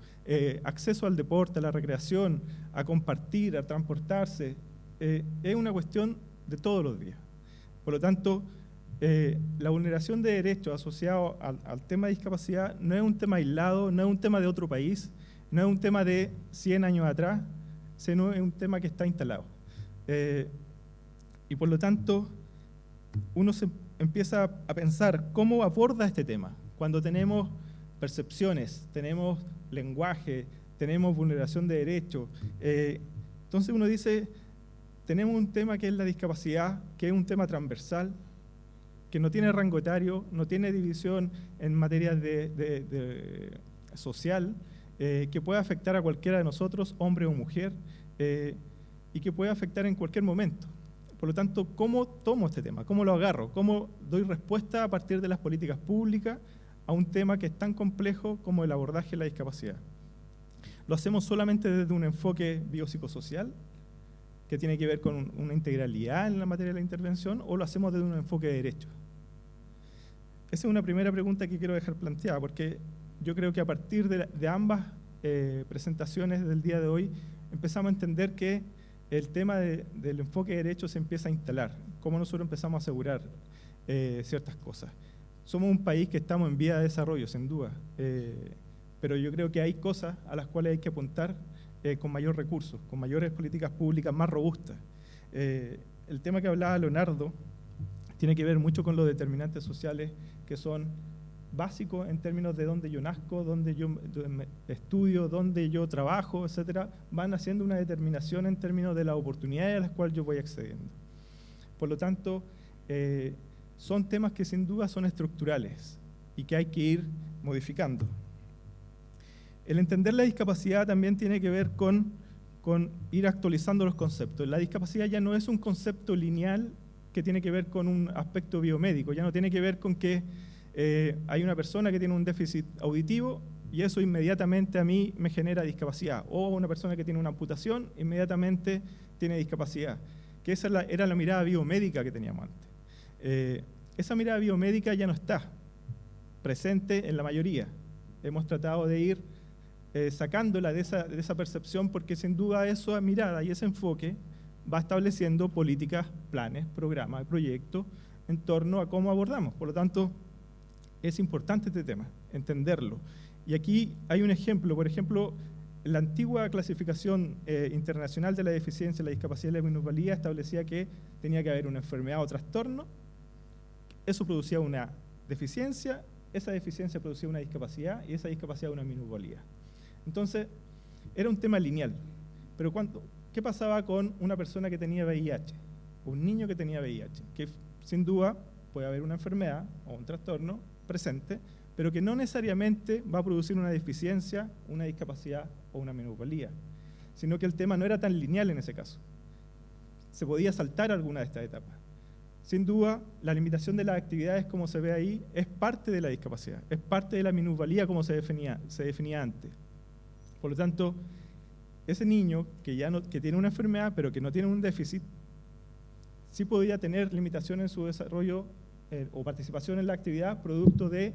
C: acceso al deporte, a la recreación, a compartir, a transportarse, es una cuestión de todos los días. Por lo tanto, la vulneración de derechos asociado al tema de discapacidad no es un tema aislado, no es un tema de otro país, no es un tema de 100 años atrás, sino es un tema que está instalado. Y por lo tanto, uno se empieza a pensar cómo aborda este tema. Cuando tenemos percepciones, tenemos lenguaje, tenemos vulneración de derechos, entonces uno dice, tenemos un tema que es la discapacidad, que es un tema transversal, que no tiene rango etario, no tiene división en materia de social, que puede afectar a cualquiera de nosotros, hombre o mujer, y que puede afectar en cualquier momento. Por lo tanto, ¿cómo tomo este tema? ¿Cómo lo agarro? ¿Cómo doy respuesta a partir de las políticas públicas a un tema que es tan complejo como el abordaje de la discapacidad? ¿Lo hacemos solamente desde un enfoque biopsicosocial, que tiene que ver con una integralidad en la materia de la intervención, o lo hacemos desde un enfoque de derecho? Esa es una primera pregunta que quiero dejar planteada, porque yo creo que a partir de ambas presentaciones del día de hoy empezamos a entender que el tema del enfoque de derecho se empieza a instalar, cómo nosotros empezamos a asegurar ciertas cosas. Somos un país que estamos en vía de desarrollo, sin duda, pero yo creo que hay cosas a las cuales hay que apuntar con mayor recursos, con mayores políticas públicas más robustas. El tema que hablaba Leonardo tiene que ver mucho con los determinantes sociales que son básicos en términos de dónde yo nazco, dónde yo estudio, dónde yo trabajo, etcétera, van haciendo una determinación en términos de las oportunidades a las cuales yo voy accediendo. Por lo tanto, son temas que sin duda son estructurales y que hay que ir modificando. El entender la discapacidad también tiene que ver con ir actualizando los conceptos. La discapacidad ya no es un concepto lineal que tiene que ver con un aspecto biomédico, ya no tiene que ver con que hay una persona que tiene un déficit auditivo y eso inmediatamente a mí me genera discapacidad, o una persona que tiene una amputación inmediatamente tiene discapacidad, que esa era la mirada biomédica que teníamos antes. Esa mirada biomédica ya no está presente en la mayoría. Hemos tratado de ir sacándola de esa percepción, porque sin duda esa mirada y ese enfoque va estableciendo políticas, planes, programas, proyectos en torno a cómo abordamos. Por lo tanto, es importante este tema, entenderlo. Y aquí hay un ejemplo, por ejemplo, la antigua clasificación internacional de la deficiencia, la discapacidad y la minusvalía establecía que tenía que haber una enfermedad o trastorno, eso producía una deficiencia, esa deficiencia producía una discapacidad y esa discapacidad una minusvalía. Entonces, era un tema lineal. Pero ¿qué pasaba con una persona que tenía VIH? Un niño que tenía VIH, que sin duda puede haber una enfermedad o un trastorno presente, pero que no necesariamente va a producir una deficiencia, una discapacidad o una minusvalía, sino que el tema no era tan lineal en ese caso. Se podía saltar alguna de estas etapas. Sin duda, la limitación de las actividades, como se ve ahí, es parte de la discapacidad, es parte de la minusvalía como se definía antes. Por lo tanto, ese niño que tiene una enfermedad pero que no tiene un déficit, sí podía tener limitación en su desarrollo o participación en la actividad producto de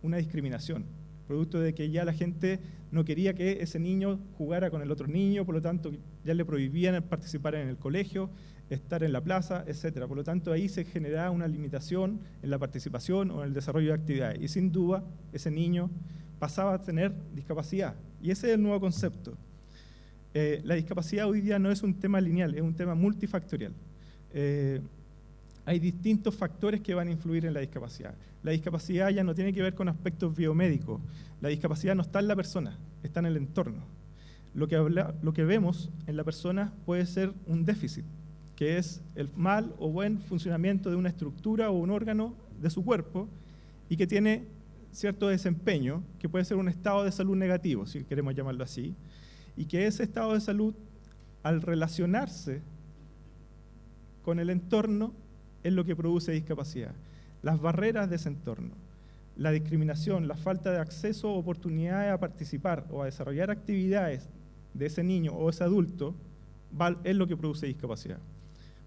C: una discriminación, producto de que ya la gente no quería que ese niño jugara con el otro niño, por lo tanto ya le prohibían participar en el colegio, estar en la plaza, etc. Por lo tanto ahí se generaba una limitación en la participación o en el desarrollo de actividades y sin duda ese niño pasaba a tener discapacidad y ese es el nuevo concepto. La discapacidad hoy día no es un tema lineal, es un tema multifactorial. Hay distintos factores que van a influir en la discapacidad. La discapacidad ya no tiene que ver con aspectos biomédicos. La discapacidad no está en la persona, está en el entorno. Lo que vemos en la persona puede ser un déficit, que es el mal o buen funcionamiento de una estructura o un órgano de su cuerpo y que tiene cierto desempeño, que puede ser un estado de salud negativo, si queremos llamarlo así, y que ese estado de salud, al relacionarse con el entorno, es lo que produce discapacidad. Las barreras de ese entorno, la discriminación, la falta de acceso o oportunidades a participar o a desarrollar actividades de ese niño o ese adulto, es lo que produce discapacidad.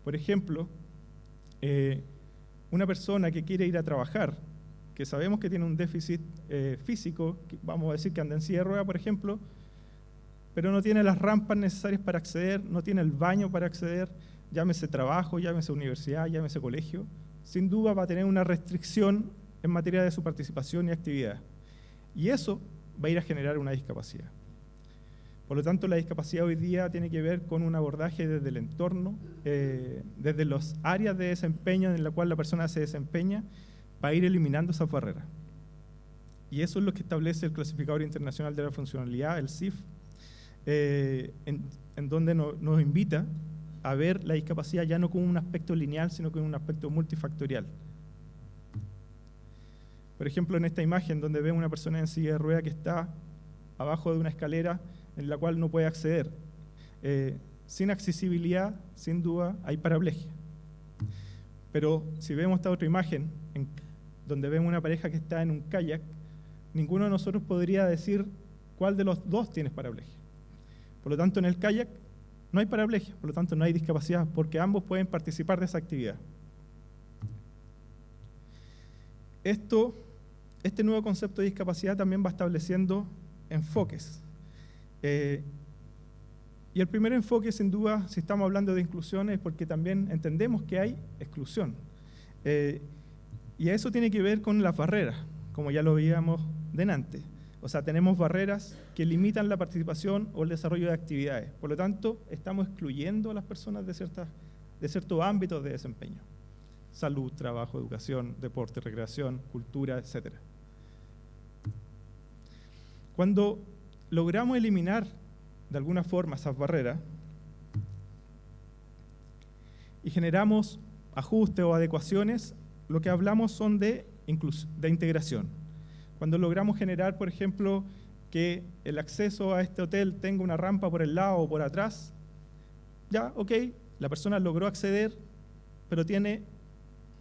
C: Por ejemplo, una persona que quiere ir a trabajar, que sabemos que tiene un déficit físico, vamos a decir que anda en silla de ruedas, por ejemplo, pero no tiene las rampas necesarias para acceder, no tiene el baño para acceder, llámese trabajo, llámese universidad, llámese colegio, sin duda va a tener una restricción en materia de su participación y actividad. Y eso va a ir a generar una discapacidad. Por lo tanto, la discapacidad hoy día tiene que ver con un abordaje desde el entorno, desde las áreas de desempeño en la cual la persona se desempeña, para ir eliminando esas barreras. Y eso es lo que establece el Clasificador Internacional de la Funcionalidad, el CIF, en donde nos invita a ver la discapacidad ya no como un aspecto lineal, sino como un aspecto multifactorial. Por ejemplo, en esta imagen donde vemos una persona en silla de rueda que está abajo de una escalera en la cual no puede acceder. Sin accesibilidad, sin duda, hay paraplegia. Pero si vemos esta otra imagen, donde vemos una pareja que está en un kayak, ninguno de nosotros podría decir cuál de los dos tiene paraplegia. Por lo tanto, en el kayak no hay paraplegia, por lo tanto no hay discapacidad, porque ambos pueden participar de esa actividad. Este nuevo concepto de discapacidad también va estableciendo enfoques. Y el primer enfoque, sin duda, si estamos hablando de inclusión, es porque también entendemos que hay exclusión. Y eso tiene que ver con las barreras, como ya lo veíamos delante. O sea, tenemos barreras que limitan la participación o el desarrollo de actividades. Por lo tanto, estamos excluyendo a las personas de ciertos ámbitos de desempeño. Salud, trabajo, educación, deporte, recreación, cultura, etc. Cuando logramos eliminar de alguna forma esas barreras y generamos ajustes o adecuaciones, lo que hablamos son de integración. Cuando logramos generar, por ejemplo, que el acceso a este hotel tenga una rampa por el lado o por atrás, ya, ok, la persona logró acceder, pero tiene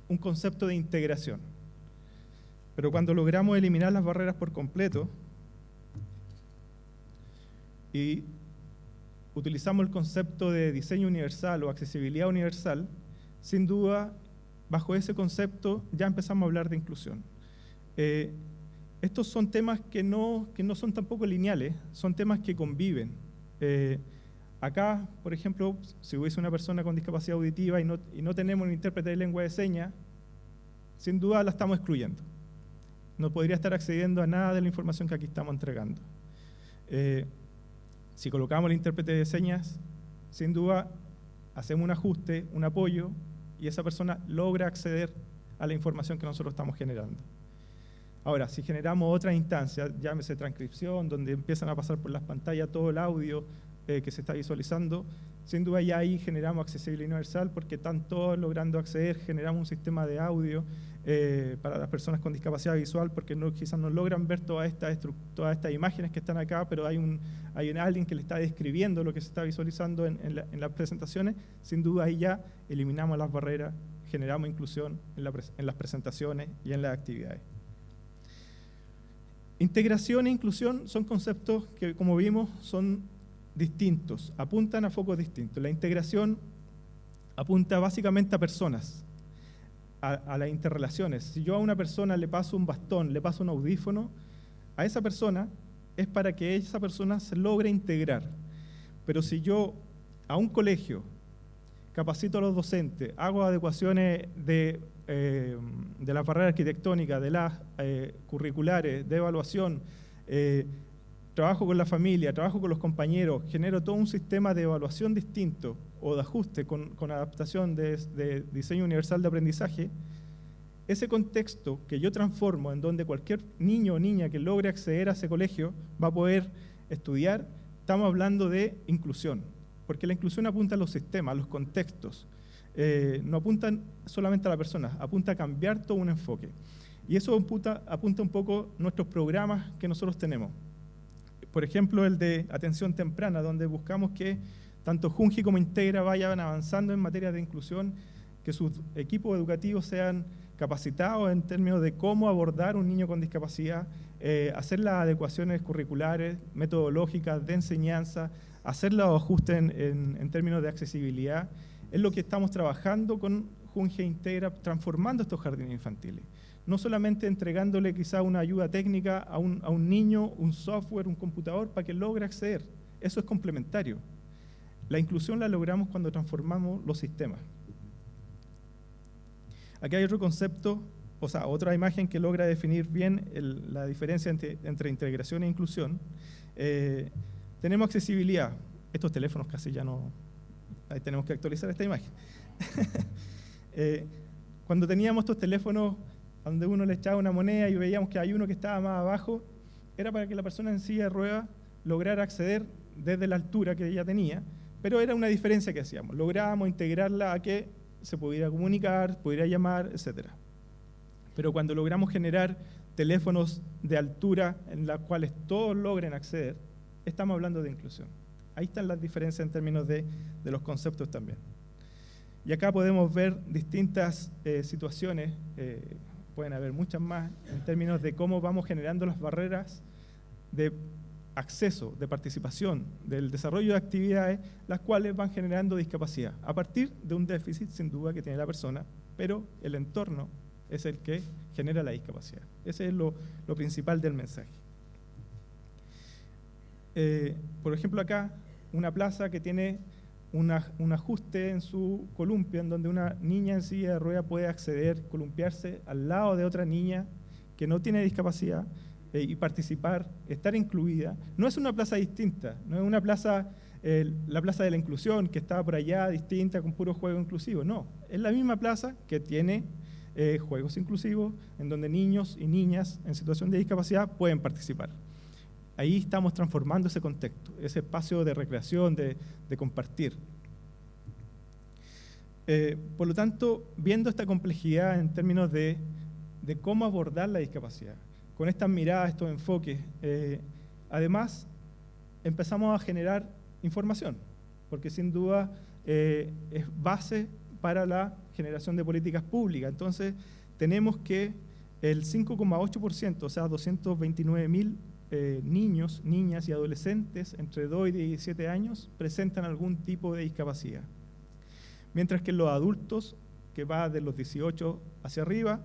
C: un concepto de integración. Pero cuando logramos eliminar las barreras por completo y utilizamos el concepto de diseño universal o accesibilidad universal, sin duda, bajo ese concepto ya empezamos a hablar de inclusión. Estos son temas que no son tampoco lineales, son temas que conviven. Acá, por ejemplo, si hubiese una persona con discapacidad auditiva y no tenemos un intérprete de lengua de señas, sin duda la estamos excluyendo. No podría estar accediendo a nada de la información que aquí estamos entregando. Si colocamos el intérprete de señas, sin duda hacemos un ajuste, un apoyo, y esa persona logra acceder a la información que nosotros estamos generando. Ahora, si generamos otra instancia, llámese transcripción, donde empiezan a pasar por las pantallas todo el audio que se está visualizando, sin duda ya ahí generamos accesibilidad universal porque están todos logrando acceder, generamos un sistema de audio para las personas con discapacidad visual porque quizás no logran ver todas estas imágenes que están acá, pero hay alguien que le está describiendo lo que se está visualizando en las presentaciones. Sin duda ahí ya eliminamos las barreras, generamos inclusión en las presentaciones y en las actividades. Integración e inclusión son conceptos que, como vimos, son distintos, apuntan a focos distintos. La integración apunta básicamente a personas, a las interrelaciones. Si yo a una persona le paso un bastón, le paso un audífono, a esa persona es para que esa persona se logre integrar. Pero si yo a un colegio capacito a los docentes, hago adecuaciones de las barreras arquitectónicas, de las curriculares, de evaluación, trabajo con la familia, trabajo con los compañeros, genero todo un sistema de evaluación distinto o de ajuste con adaptación de diseño universal de aprendizaje, ese contexto que yo transformo en donde cualquier niño o niña que logre acceder a ese colegio va a poder estudiar, estamos hablando de inclusión, porque la inclusión apunta a los sistemas, a los contextos, no apuntan solamente a la persona, apunta a cambiar todo un enfoque. Y eso apunta un poco nuestros programas que nosotros tenemos. Por ejemplo, el de atención temprana, donde buscamos que tanto Junji como Integra vayan avanzando en materia de inclusión, que sus equipos educativos sean capacitados en términos de cómo abordar un niño con discapacidad, hacer las adecuaciones curriculares, metodológicas, de enseñanza, hacer los ajustes en términos de accesibilidad. Es lo que estamos trabajando con Junji e Integra, transformando estos jardines infantiles. No solamente entregándole quizá una ayuda técnica a un niño, un software, un computador para que logre acceder. Eso es complementario. La inclusión la logramos cuando transformamos los sistemas. Aquí hay otro concepto, o sea, otra imagen que logra definir bien la diferencia entre integración e inclusión. Tenemos accesibilidad. Estos teléfonos casi ya no... Ahí tenemos que actualizar esta imagen. Cuando teníamos estos teléfonos donde uno le echaba una moneda y veíamos que hay uno que estaba más abajo, era para que la persona en silla de ruedas lograra acceder desde la altura que ella tenía, pero era una diferencia que hacíamos. Lográbamos integrarla a que se pudiera comunicar, pudiera llamar, etc. Pero cuando logramos generar teléfonos de altura en los cuales todos logren acceder, estamos hablando de inclusión. Ahí están las diferencias en términos de los conceptos también. Y acá podemos ver distintas situaciones, pueden haber muchas más, en términos de cómo vamos generando las barreras de acceso, de participación, del desarrollo de actividades, las cuales van generando discapacidad, a partir de un déficit, sin duda, que tiene la persona, pero el entorno es el que genera la discapacidad. Ese es lo principal del mensaje. Por ejemplo, acá, una plaza que tiene un ajuste en su columpio, en donde una niña en silla de rueda puede acceder, columpiarse al lado de otra niña que no tiene discapacidad y participar, estar incluida. No es una plaza distinta, no es una plaza, la plaza de la inclusión, que está por allá distinta con puro juego inclusivo. No, es la misma plaza que tiene juegos inclusivos, en donde niños y niñas en situación de discapacidad pueden participar. Ahí estamos transformando ese contexto, ese espacio de recreación, de compartir. Por lo tanto, viendo esta complejidad en términos de cómo abordar la discapacidad, con estas miradas, estos enfoques, además empezamos a generar información, porque sin duda es base para la generación de políticas públicas. Entonces, tenemos que el 5,8%, o sea, 229.000 niños, niñas y adolescentes entre 2 y 17 años presentan algún tipo de discapacidad. Mientras que en los adultos, que va de los 18 hacia arriba,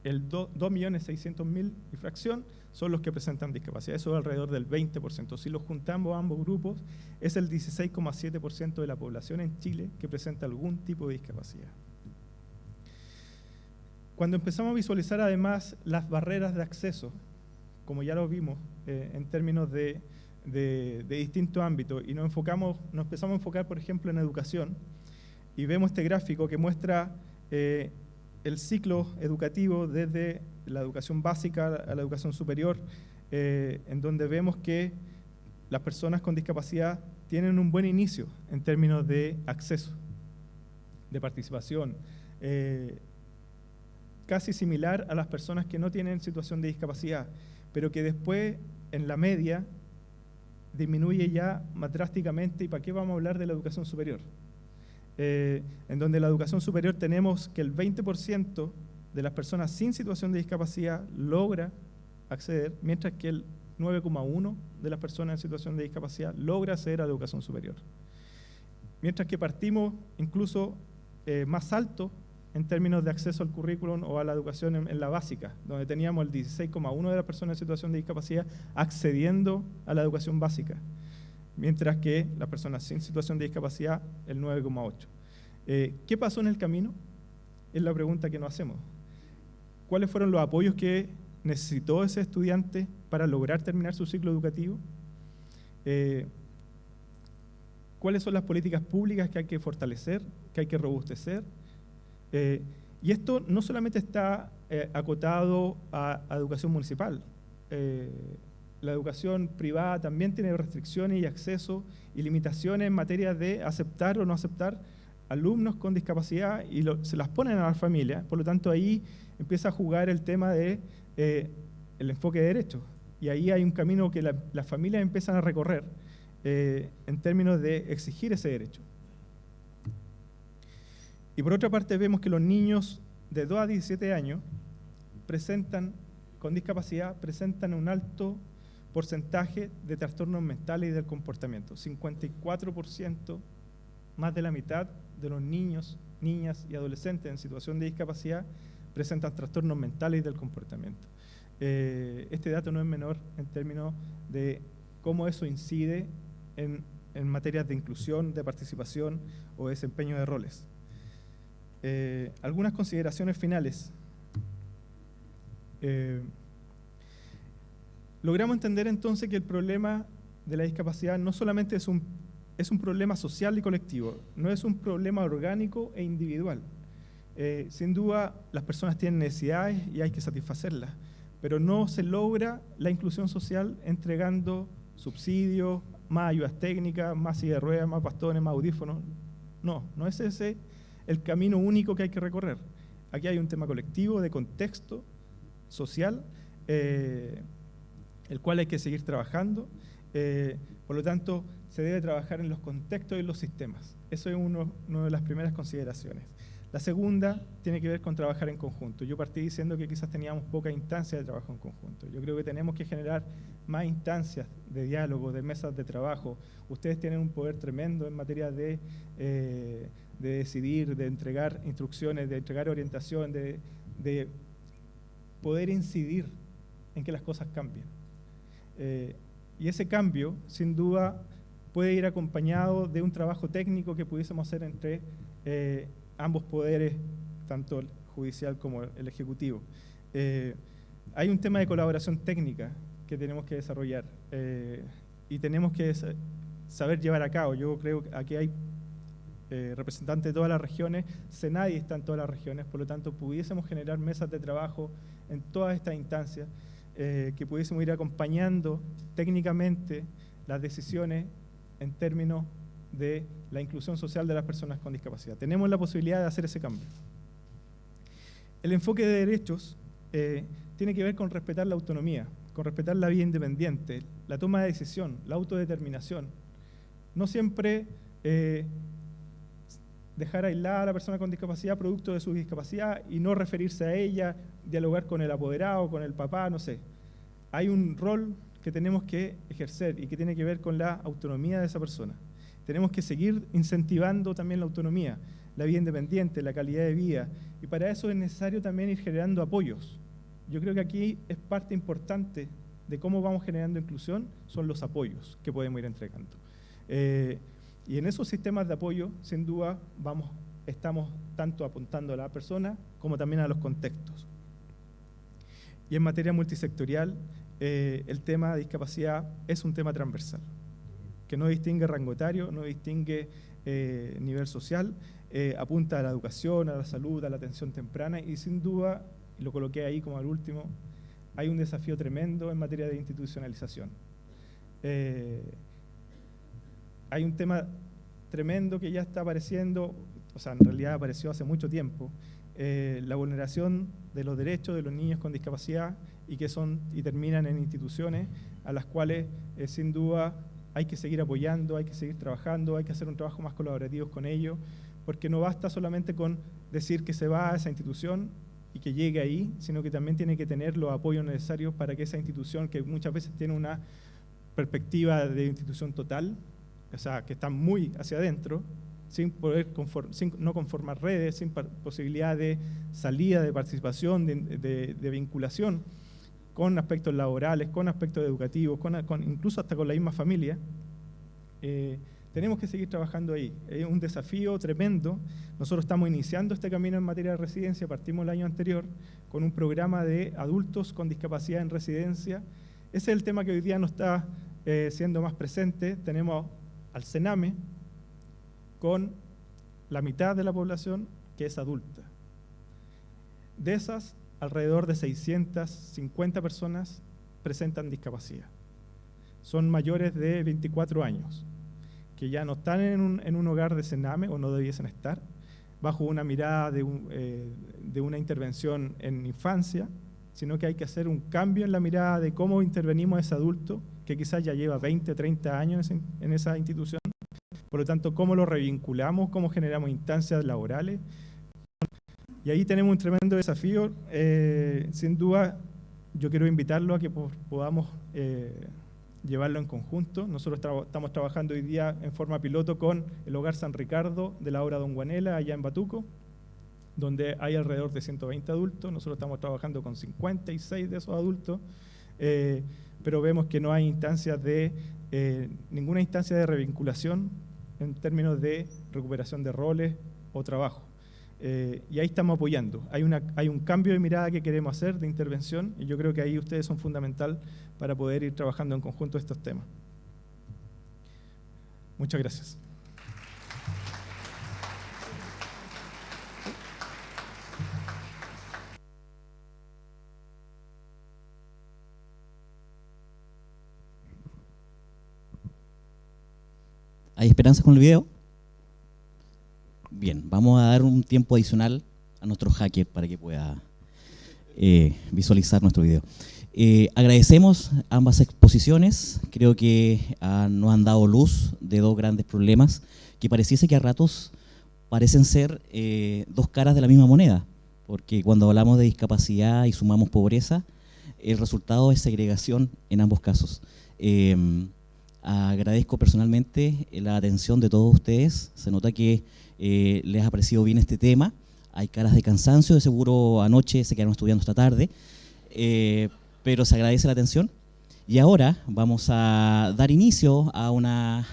C: el 2.600.000 y fracción son los que presentan discapacidad. Eso es alrededor del 20%. Si los juntamos ambos grupos, es el 16,7% de la población en Chile que presenta algún tipo de discapacidad. Cuando empezamos a visualizar además las barreras de acceso, como ya lo vimos en términos de distintos ámbitos, y nos empezamos a enfocar, por ejemplo, en educación, y vemos este gráfico que muestra el ciclo educativo desde la educación básica a la educación superior, en donde vemos que las personas con discapacidad tienen un buen inicio en términos de acceso, de participación, casi similar a las personas que no tienen situación de discapacidad, pero que después, en la media, disminuye ya más drásticamente. ¿Y para qué vamos a hablar de la educación superior? En donde la educación superior tenemos que el 20% de las personas sin situación de discapacidad logra acceder, mientras que el 9,1% de las personas en situación de discapacidad logra acceder a la educación superior. Mientras que partimos incluso más alto en términos de acceso al currículum o a la educación en la básica, donde teníamos el 16,1% de las personas en situación de discapacidad accediendo a la educación básica, mientras que las personas sin situación de discapacidad, el 9,8%. ¿Qué pasó en el camino? Es la pregunta que nos hacemos. ¿Cuáles fueron los apoyos que necesitó ese estudiante para lograr terminar su ciclo educativo? ¿Cuáles son las políticas públicas que hay que fortalecer, que hay que robustecer? Y esto no solamente está acotado a educación municipal. La educación privada también tiene restricciones y acceso y limitaciones en materia de aceptar o no aceptar alumnos con discapacidad y se las ponen a la familia. Por lo tanto, ahí empieza a jugar el tema de el enfoque de derechos. Y ahí hay un camino que las familias empiezan a recorrer en términos de exigir ese derecho. Y por otra parte vemos que los niños de 2 a 17 años con discapacidad presentan un alto porcentaje de trastornos mentales y del comportamiento. 54%, más de la mitad de los niños, niñas y adolescentes en situación de discapacidad presentan trastornos mentales y del comportamiento. Este dato no es menor en términos de cómo eso incide en materias de inclusión, de participación o desempeño de roles. Algunas consideraciones finales. Logramos entender entonces que el problema de la discapacidad no solamente es un problema social y colectivo, no es un problema orgánico e individual. Sin duda, las personas tienen necesidades y hay que satisfacerlas, pero no se logra la inclusión social entregando subsidios, más ayudas técnicas, más silla de ruedas, más bastones, más audífonos. No es ese el camino único que hay que recorrer. Aquí hay un tema colectivo, de contexto social, el cual hay que seguir trabajando. Por lo tanto, se debe trabajar en los contextos y en los sistemas. Eso es una de las primeras consideraciones. La segunda tiene que ver con trabajar en conjunto. Yo partí diciendo que quizás teníamos poca instancia de trabajo en conjunto. Yo creo que tenemos que generar más instancias de diálogo, de mesas de trabajo. Ustedes tienen un poder tremendo en materia de decidir, de entregar instrucciones, de entregar orientación, de poder incidir en que las cosas cambien. Y ese cambio, sin duda, puede ir acompañado de un trabajo técnico que pudiésemos hacer entre ambos poderes, tanto el judicial como el ejecutivo. Hay un tema de colaboración técnica que tenemos que desarrollar y tenemos que saber llevar a cabo. Yo creo que aquí hay representantes de todas las regiones, SENADI está en todas las regiones, por lo tanto pudiésemos generar mesas de trabajo en todas estas instancias, que pudiésemos ir acompañando técnicamente las decisiones en términos de la inclusión social de las personas con discapacidad. Tenemos la posibilidad de hacer ese cambio. El enfoque de derechos tiene que ver con respetar la autonomía, con respetar la vida independiente, la toma de decisión, la autodeterminación. No siempre dejar aislada a la persona con discapacidad producto de su discapacidad y no referirse a ella, dialogar con el apoderado, con el papá, no sé. Hay un rol que tenemos que ejercer y que tiene que ver con la autonomía de esa persona. Tenemos que seguir incentivando también la autonomía, la vida independiente, la calidad de vida, y para eso es necesario también ir generando apoyos. Yo creo que aquí es parte importante de cómo vamos generando inclusión, son los apoyos que podemos ir entregando. Y en esos sistemas de apoyo, sin duda, estamos tanto apuntando a la persona como también a los contextos. Y en materia multisectorial, el tema de discapacidad es un tema transversal, que no distingue rango etario, no distingue nivel social, apunta a la educación, a la salud, a la atención temprana y sin duda, y lo coloqué ahí como al último, hay un desafío tremendo en materia de institucionalización. Hay un tema tremendo que ya está apareciendo, o sea, en realidad apareció hace mucho tiempo, la vulneración de los derechos de los niños con discapacidad y terminan en instituciones a las cuales sin duda hay que seguir apoyando, hay que seguir trabajando, hay que hacer un trabajo más colaborativo con ellos, porque no basta solamente con decir que se va a esa institución y que llegue ahí, sino que también tiene que tener los apoyos necesarios para que esa institución, que muchas veces tiene una perspectiva de institución total, o sea, que está muy hacia adentro, sin no conformar redes, sin posibilidad de salida, de participación, de vinculación con aspectos laborales, con aspectos educativos, incluso hasta con la misma familia. Tenemos que seguir trabajando ahí. Es un desafío tremendo. Nosotros estamos iniciando este camino en materia de residencia, partimos el año anterior con un programa de adultos con discapacidad en residencia. Ese es el tema que hoy día no está siendo más presente. Tenemos al CENAME con la mitad de la población que es adulta. De esas, alrededor de 650 personas presentan discapacidad. Son mayores de 24 años. que ya no están en un hogar de Sename o no debiesen estar, bajo una mirada de una intervención en infancia, sino que hay que hacer un cambio en la mirada de cómo intervenimos a ese adulto que quizás ya lleva 20, 30 años en esa institución. Por lo tanto, cómo lo revinculamos, cómo generamos instancias laborales. Y ahí tenemos un tremendo desafío. Sin duda, yo quiero invitarlo a que podamos llevarlo en conjunto. Nosotros estamos trabajando hoy día en forma piloto con el Hogar San Ricardo de la obra Don Guanela, allá en Batuco, donde hay alrededor de 120 adultos. Nosotros estamos trabajando con 56 de esos adultos, pero vemos que no hay ninguna instancia de revinculación en términos de recuperación de roles o trabajo. Y ahí estamos apoyando. Hay un cambio de mirada que queremos hacer, de intervención, y yo creo que ahí ustedes son fundamental para poder ir trabajando en conjunto estos temas. Muchas gracias.
A: ¿Hay esperanza con el video? Bien, vamos a dar un tiempo adicional a nuestro hacker para que pueda visualizar nuestro video. Agradecemos ambas exposiciones. Creo que nos han dado luz de dos grandes problemas que pareciese que a ratos parecen ser dos caras de la misma moneda, porque cuando hablamos de discapacidad y sumamos pobreza, el resultado es segregación en ambos casos. Agradezco personalmente la atención de todos ustedes. Se nota que les ha parecido bien este tema. Hay caras de cansancio, de seguro anoche se quedaron estudiando esta tarde, pero se agradece la atención. Y ahora vamos a dar inicio a una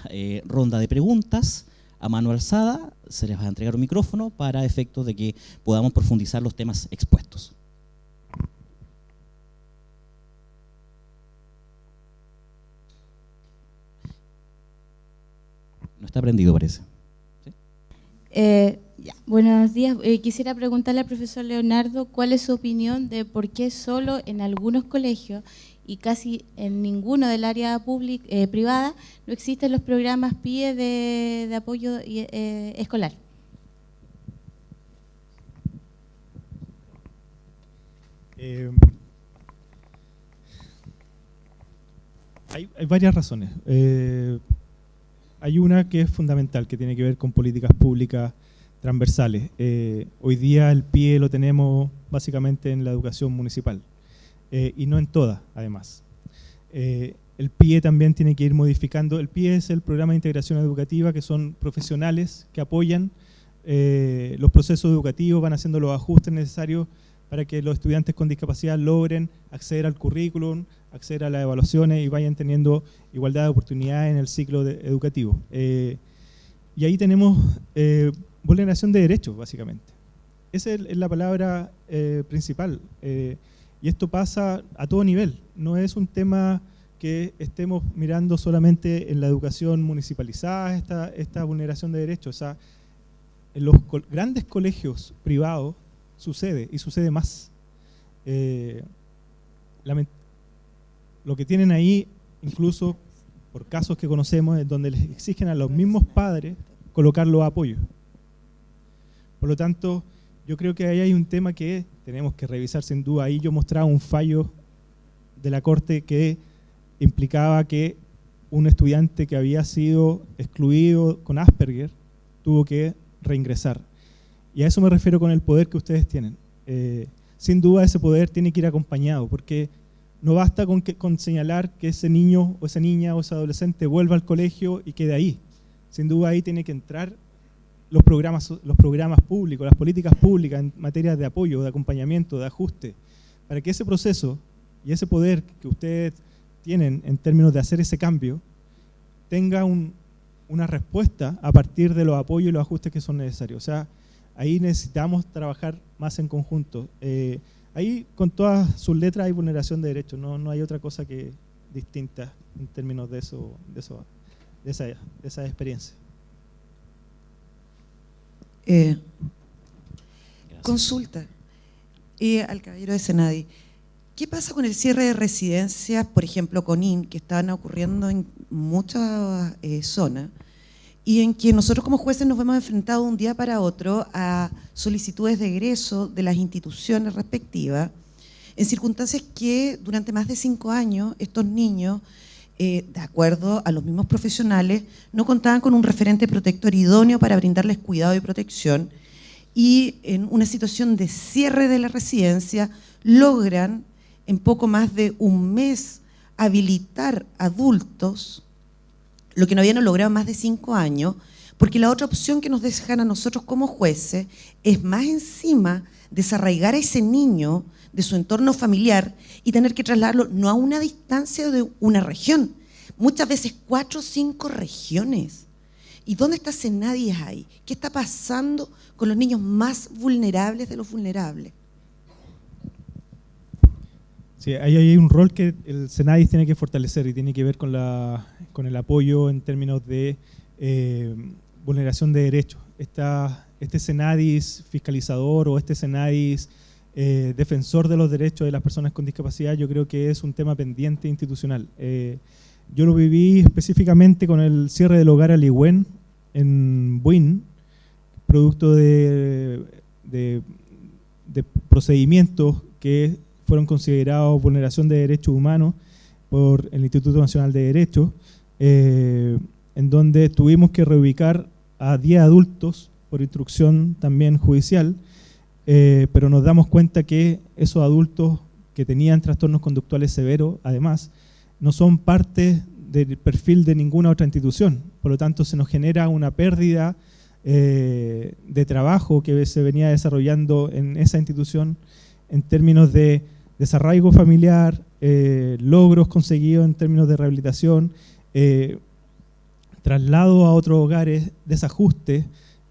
A: ronda de preguntas a mano alzada. Se les va a entregar un micrófono para efectos de que podamos profundizar los temas expuestos. No está prendido, parece. ¿Sí?
D: Buenos días. Quisiera preguntarle al profesor Leonardo cuál es su opinión de por qué solo en algunos colegios y casi en ninguno del área privada no existen los programas PIE de apoyo escolar.
C: Hay varias razones. Hay una que es fundamental, que tiene que ver con políticas públicas transversales. Hoy día el PIE lo tenemos básicamente en la educación municipal, y no en todas, además. El PIE también tiene que ir modificando. El PIE es el Programa de Integración Educativa, que son profesionales que apoyan los procesos educativos, van haciendo los ajustes necesarios para que los estudiantes con discapacidad logren acceder al currículum, acceder a las evaluaciones y vayan teniendo igualdad de oportunidades en el ciclo educativo. Y ahí tenemos vulneración de derechos, básicamente. Esa es la palabra principal. Y esto pasa a todo nivel. No es un tema que estemos mirando solamente en la educación municipalizada, esta vulneración de derechos. O sea, en los grandes colegios privados sucede, y sucede más. Lo que tienen ahí, incluso por casos que conocemos, es donde les exigen a los mismos padres colocar los apoyos. Por lo tanto, yo creo que ahí hay un tema que tenemos que revisar sin duda. Ahí yo mostraba un fallo de la Corte que implicaba que un estudiante que había sido excluido con Asperger tuvo que reingresar. Y a eso me refiero con el poder que ustedes tienen. Sin duda ese poder tiene que ir acompañado, porque no basta con señalar que ese niño o esa niña o ese adolescente vuelva al colegio y quede ahí. Sin duda ahí tiene que entrar los programas públicos, las políticas públicas en materia de apoyo, de acompañamiento, de ajuste, para que ese proceso y ese poder que ustedes tienen en términos de hacer ese cambio tenga una respuesta a partir de los apoyos y los ajustes que son necesarios. O sea, ahí necesitamos trabajar más en conjunto. Ahí con todas sus letras hay vulneración de derechos, no hay otra cosa que distinta en términos de esa experiencia.
E: Consulta al caballero de Senadi. ¿Qué pasa con el cierre de residencias, por ejemplo, CONIN, que están ocurriendo en muchas zonas, y en que nosotros como jueces nos vemos enfrentados de un día para otro a solicitudes de egreso de las instituciones respectivas, en circunstancias que durante más de 5 años estos niños, de acuerdo a los mismos profesionales, no contaban con un referente protector idóneo para brindarles cuidado y protección, y en una situación de cierre de la residencia logran en poco más de un mes habilitar adultos, lo que no habían logrado más de 5 años, porque la otra opción que nos dejan a nosotros como jueces es más encima desarraigar a ese niño de su entorno familiar y tener que trasladarlo no a una distancia de una región, muchas veces 4 o 5 regiones. ¿Y dónde está Senadi ahí? ¿Qué está pasando con los niños más vulnerables de los vulnerables?
C: Sí, ahí hay un rol que el Senadi tiene que fortalecer y tiene que ver con el apoyo en términos de vulneración de derechos. Este Senadis fiscalizador o este Senadis defensor de los derechos de las personas con discapacidad, yo creo que es un tema pendiente institucional. Yo lo viví específicamente con el cierre del hogar Aligüen en Buin, producto de procedimientos que fueron considerados vulneración de derechos humanos por el Instituto Nacional de Derechos, en donde tuvimos que reubicar a 10 adultos por instrucción también judicial, pero nos damos cuenta que esos adultos que tenían trastornos conductuales severos, además, no son parte del perfil de ninguna otra institución. Por lo tanto, se nos genera una pérdida de trabajo que se venía desarrollando en esa institución en términos de desarraigo familiar, logros conseguidos en términos de rehabilitación, traslado a otros hogares, desajustes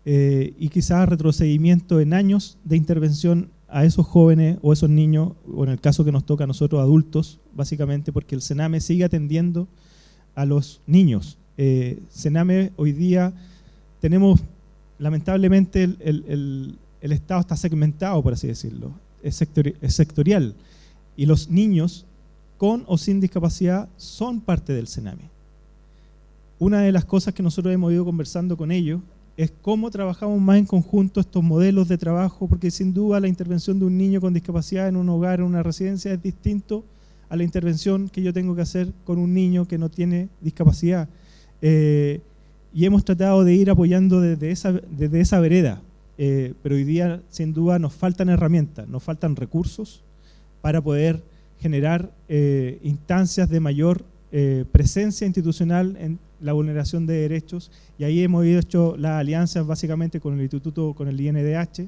C: y quizás retrocedimiento en años de intervención a esos jóvenes o esos niños, o en el caso que nos toca a nosotros adultos, básicamente porque el Sename sigue atendiendo a los niños. Sename hoy día tenemos, lamentablemente, el Estado está segmentado, por así decirlo, es sectorial, y los niños con o sin discapacidad son parte del Sename. Una de las cosas que nosotros hemos ido conversando con ellos es cómo trabajamos más en conjunto estos modelos de trabajo, porque sin duda la intervención de un niño con discapacidad en un hogar, en una residencia, es distinto a la intervención que yo tengo que hacer con un niño que no tiene discapacidad. Y hemos tratado de ir apoyando desde esa vereda, pero hoy día sin duda nos faltan herramientas, nos faltan recursos para poder generar instancias de mayor presencia institucional en la vulneración de derechos, y ahí hemos hecho las alianzas básicamente con el instituto, con el INDH,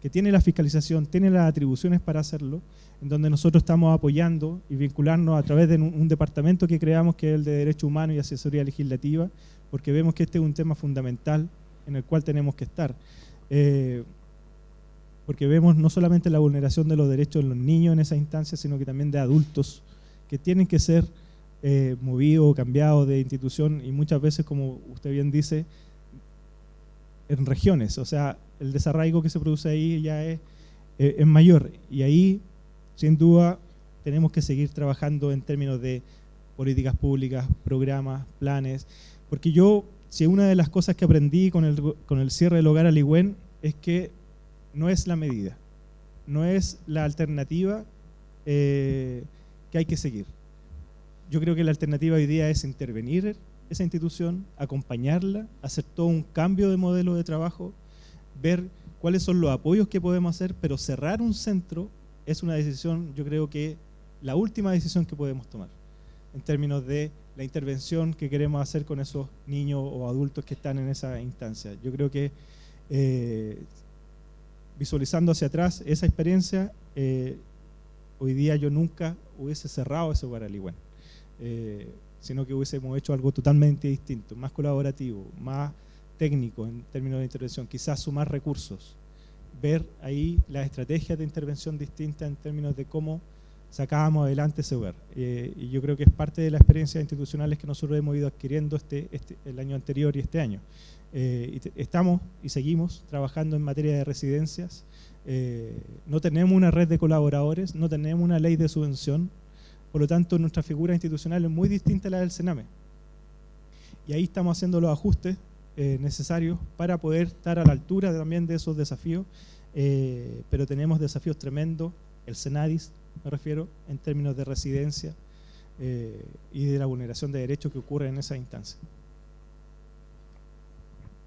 C: que tiene la fiscalización, tiene las atribuciones para hacerlo, en donde nosotros estamos apoyando y vincularnos a través de un departamento que creamos, que es el de Derechos Humanos y Asesoría Legislativa, porque vemos que este es un tema fundamental en el cual tenemos que estar. Porque vemos no solamente la vulneración de los derechos de los niños en esa instancia, sino que también de adultos que tienen que ser movidos o cambiados de institución, y muchas veces, como usted bien dice, en regiones. O sea, el desarraigo que se produce ahí ya es mayor, y ahí sin duda tenemos que seguir trabajando en términos de políticas públicas, programas, planes, porque si una de las cosas que aprendí con el cierre del hogar Aligüen es que no es la medida, no es la alternativa que hay que seguir. Yo creo que la alternativa hoy día es intervenir esa institución, acompañarla, hacer todo un cambio de modelo de trabajo, ver cuáles son los apoyos que podemos hacer, pero cerrar un centro es una decisión, yo creo que la última decisión que podemos tomar en términos de la intervención que queremos hacer con esos niños o adultos que están en esa instancia. Yo creo que visualizando hacia atrás esa experiencia, hoy día yo nunca hubiese cerrado ese hogar Aligüen, sino que hubiésemos hecho algo totalmente distinto, más colaborativo, más técnico en términos de intervención, quizás sumar recursos, ver ahí las estrategias de intervención distintas en términos de cómo sacábamos adelante ese hogar. Y yo creo que es parte de las experiencias institucionales que nosotros hemos ido adquiriendo el año anterior y este año. Estamos y seguimos trabajando en materia de residencias. No tenemos una red de colaboradores, no tenemos una ley de subvención, por lo tanto nuestra figura institucional es muy distinta a la del Sename. Y ahí estamos haciendo los ajustes necesarios para poder estar a la altura también de esos desafíos, pero tenemos desafíos tremendos, el Senadis me refiero, en términos de residencia y de la vulneración de derechos que ocurre en esa instancia.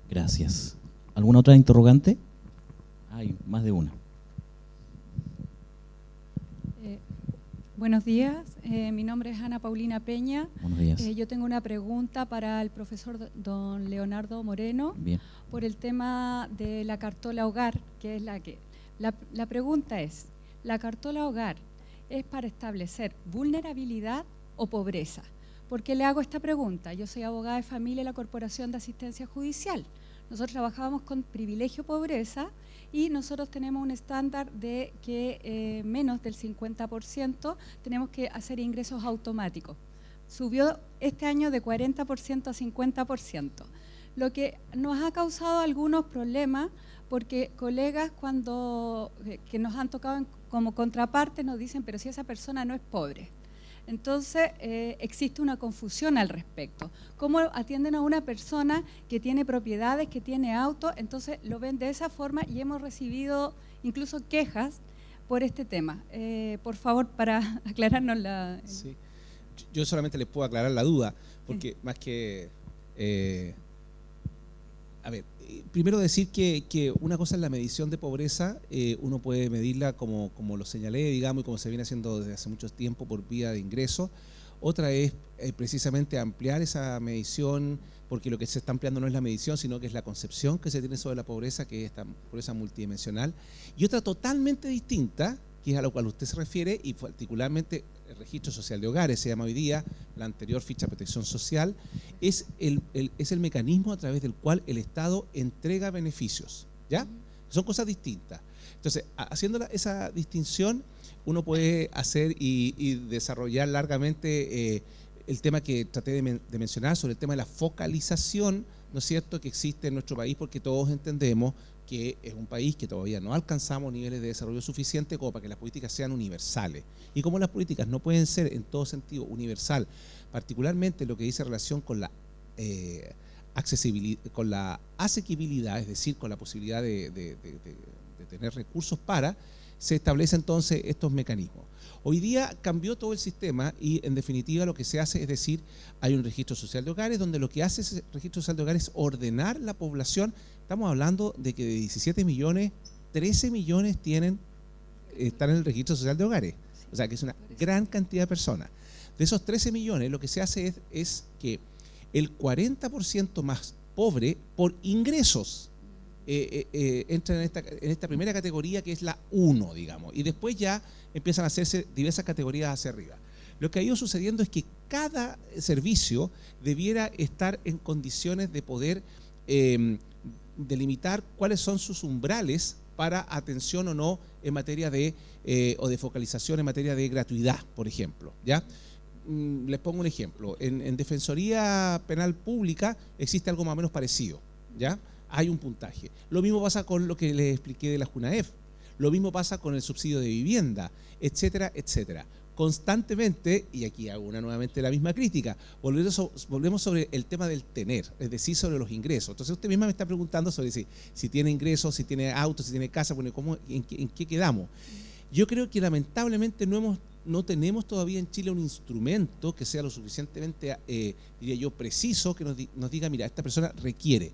A: Gracias. ¿Alguna otra interrogante? Hay más de una.
F: Buenos días, mi nombre es Ana Paulina Peña.
A: Buenos días.
F: Yo tengo una pregunta para el profesor don Leonardo Moreno.
A: Bien.
F: Por el tema de la cartola hogar, que es la pregunta es, ¿la cartola hogar es para establecer vulnerabilidad o pobreza? ¿Por qué le hago esta pregunta? Yo soy abogada de familia de la Corporación de Asistencia Judicial. Nosotros trabajábamos con privilegio pobreza y nosotros tenemos un estándar de que menos del 50% tenemos que hacer ingresos automáticos. Subió este año de 40% a 50%, lo que nos ha causado algunos problemas porque colegas que nos han tocado como contraparte nos dicen, pero si esa persona no es pobre. Entonces, existe una confusión al respecto. ¿Cómo atienden a una persona que tiene propiedades, que tiene auto? Entonces, lo ven de esa forma y hemos recibido incluso quejas por este tema. Por favor, para aclararnos la...
B: Sí. Yo solamente les puedo aclarar la duda, porque más que... a ver, primero decir que una cosa es la medición de pobreza, uno puede medirla como lo señalé, digamos, y como se viene haciendo desde hace mucho tiempo por vía de ingreso. Otra es precisamente ampliar esa medición, porque lo que se está ampliando no es la medición, sino que es la concepción que se tiene sobre la pobreza, que es esta pobreza multidimensional. Y otra totalmente distinta, que es a lo cual usted se refiere, y particularmente el registro social de hogares, se llama hoy día, la anterior ficha de protección social, es el mecanismo a través del cual el Estado entrega beneficios, ¿ya? Son cosas distintas. Entonces, haciendo esa distinción, uno puede hacer y desarrollar largamente el tema que traté de mencionar sobre el tema de la focalización, ¿no es cierto?, que existe en nuestro país, porque todos entendemos que es un país que todavía no alcanzamos niveles de desarrollo suficiente como para que las políticas sean universales. Y como las políticas no pueden ser en todo sentido universal, particularmente lo que dice relación con la accesibilidad, con la asequibilidad, es decir, con la posibilidad de tener recursos se establecen entonces estos mecanismos. Hoy día cambió todo el sistema y en definitiva lo que se hace es decir, hay un registro social de hogares donde lo que hace ese registro social de hogares es ordenar la población. Estamos hablando de que de 17 millones, 13 millones están en el registro social de hogares. O sea que es una gran cantidad de personas. De esos 13 millones lo que se hace es que el 40% más pobre por ingresos entra en esta primera categoría, que es la 1, digamos, y después ya empiezan a hacerse diversas categorías hacia arriba. Lo que ha ido sucediendo es que cada servicio debiera estar en condiciones de poder delimitar cuáles son sus umbrales para atención o no en materia o de focalización en materia de gratuidad, por ejemplo, ¿ya? Les pongo un ejemplo. En Defensoría Penal Pública existe algo más o menos parecido, ¿ya? Hay un puntaje. Lo mismo pasa con lo que les expliqué de la JUNAEF. Lo mismo pasa con el subsidio de vivienda, etcétera, etcétera. Constantemente, y aquí hago nuevamente la misma crítica, volvemos sobre el tema del tener, es decir, sobre los ingresos. Entonces usted misma me está preguntando sobre si tiene ingresos, si tiene auto, si tiene casa, bueno, ¿en qué quedamos? Yo creo que lamentablemente no tenemos todavía en Chile un instrumento que sea lo suficientemente, diría yo, preciso, que nos diga, mira, esta persona requiere.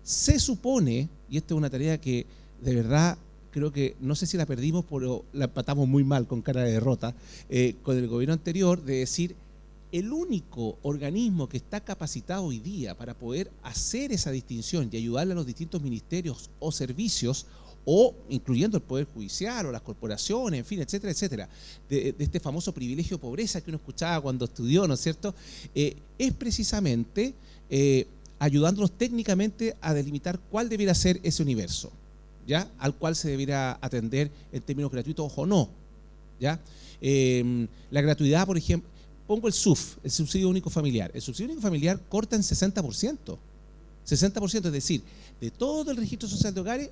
B: Se supone, y esta es una tarea que de verdad creo que, no sé si la perdimos, pero la empatamos muy mal con cara de derrota, con el gobierno anterior, de decir, el único organismo que está capacitado hoy día para poder hacer esa distinción y ayudarle a los distintos ministerios o servicios, o incluyendo el Poder Judicial o las corporaciones, en fin, etcétera, etcétera, de este famoso privilegio pobreza que uno escuchaba cuando estudió, ¿no es cierto?, es precisamente ayudándonos técnicamente a delimitar cuál debiera ser ese universo, ¿ya?, al cual se debiera atender en términos gratuitos o no, ¿ya? La gratuidad, por ejemplo, pongo el SUF, el subsidio único familiar. El subsidio único familiar corta en 60%, es decir, de todo el registro social de hogares,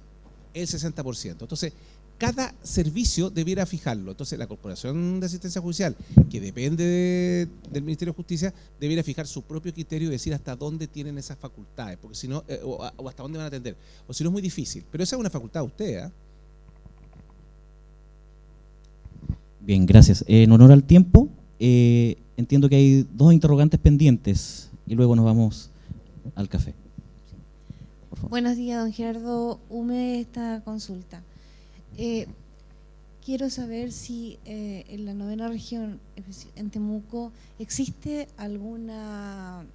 B: el 60%. Entonces, cada servicio debiera fijarlo. Entonces, la Corporación de Asistencia Judicial, que depende del Ministerio de Justicia, debiera fijar su propio criterio y decir hasta dónde tienen esas facultades, porque si no, o hasta dónde van a atender. O si no, es muy difícil. Pero esa es una facultad de usted, ¿eh?
A: Bien, gracias. En honor al tiempo, entiendo que hay 2 interrogantes pendientes y luego nos vamos al café. Por favor.
G: Buenos días, don Gerardo. Esta consulta. Quiero saber si en la 9ª región, en Temuco, existe alguna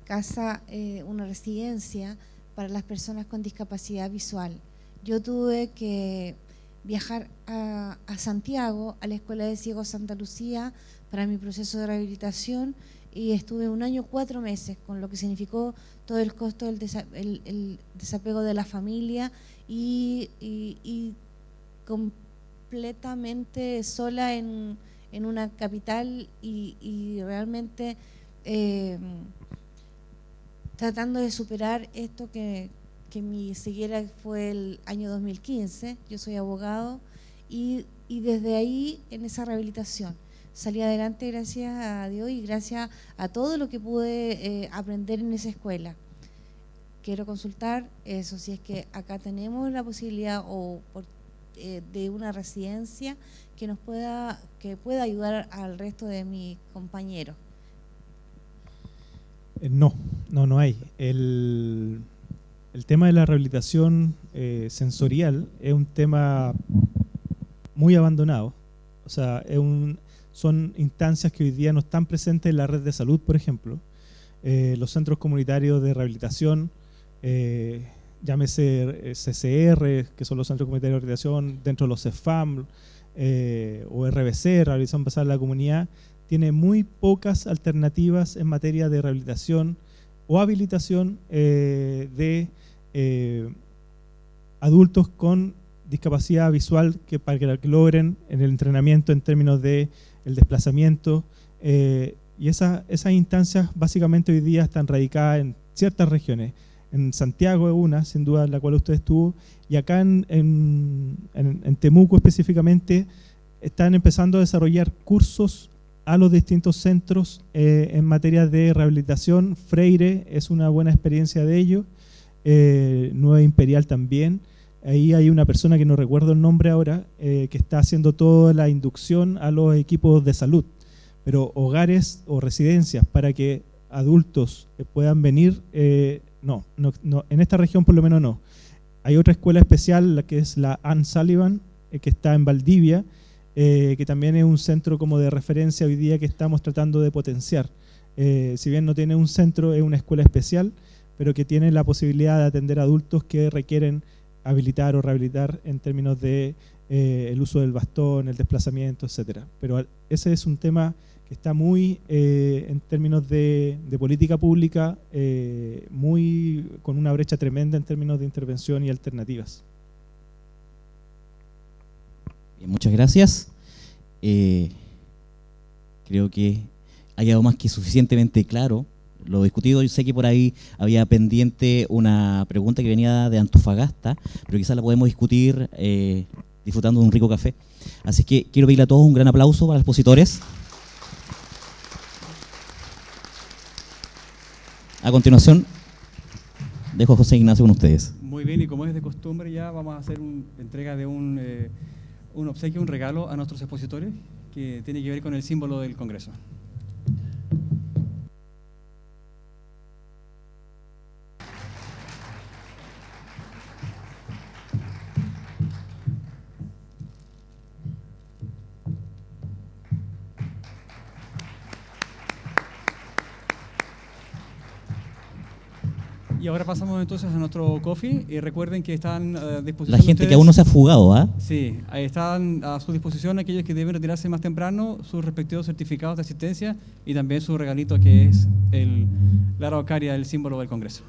G: casa, una residencia para las personas con discapacidad visual. Yo tuve que viajar a Santiago, a la Escuela de Ciegos Santa Lucía, para mi proceso de rehabilitación, y estuve 1 año 4 meses, con lo que significó todo el costo del el desapego de la familia y completamente sola en una capital y realmente tratando de superar esto que mi ceguera fue el año 2015. Yo soy abogado y desde ahí, en esa rehabilitación, salí adelante gracias a Dios y gracias a todo lo que pude aprender en esa escuela. Quiero consultar eso, si es que acá tenemos la posibilidad de una residencia que pueda ayudar al resto de mis compañeros.
C: No hay. El tema de la rehabilitación sensorial es un tema muy abandonado. O sea, son instancias que hoy día no están presentes en la red de salud, por ejemplo. Los centros comunitarios de rehabilitación, llámese CCR, que son los centros comunitarios de rehabilitación, dentro de los CEFAM o RBC, Rehabilitación Basada en la Comunidad, tiene muy pocas alternativas en materia de rehabilitación o habilitación de adultos con discapacidad visual para que logren en el entrenamiento en términos de el desplazamiento, y esas instancias básicamente hoy día están radicadas en ciertas regiones. En Santiago es una, sin duda, en la cual usted estuvo, y acá en Temuco específicamente están empezando a desarrollar cursos a los distintos centros en materia de rehabilitación. Freire es una buena experiencia de ello, Nueva Imperial también. Ahí hay una persona que no recuerdo el nombre ahora, que está haciendo toda la inducción a los equipos de salud. Pero hogares o residencias para que adultos puedan venir, no, en esta región por lo menos no. Hay otra escuela especial, la que es la Ann Sullivan, que está en Valdivia, que también es un centro como de referencia hoy día que estamos tratando de potenciar. Si bien no tiene un centro, es una escuela especial, pero que tiene la posibilidad de atender a adultos que requieren habilitar o rehabilitar en términos de el uso del bastón, el desplazamiento, etcétera. Pero ese es un tema que está muy, en términos de política pública, con una brecha tremenda en términos de intervención y alternativas.
A: Bien, muchas gracias. Creo que ha quedado más que suficientemente claro lo discutido. Yo sé que por ahí había pendiente una pregunta que venía de Antofagasta, pero quizás la podemos discutir disfrutando de un rico café. Así que quiero pedirle a todos un gran aplauso para los expositores. A continuación, dejo a José Ignacio con ustedes.
H: Muy bien, y como es de costumbre ya vamos a hacer entrega de un obsequio, un regalo a nuestros expositores que tiene que ver con el símbolo del Congreso. Y ahora pasamos entonces a nuestro coffee, y recuerden que están a disposición
A: la gente
H: ustedes,
A: que aún no se ha fugado, ¿ah?
H: Sí, ahí están a su disposición aquellos que deben retirarse más temprano, sus respectivos certificados de asistencia y también su regalito que es la araucaria, el símbolo del Congreso.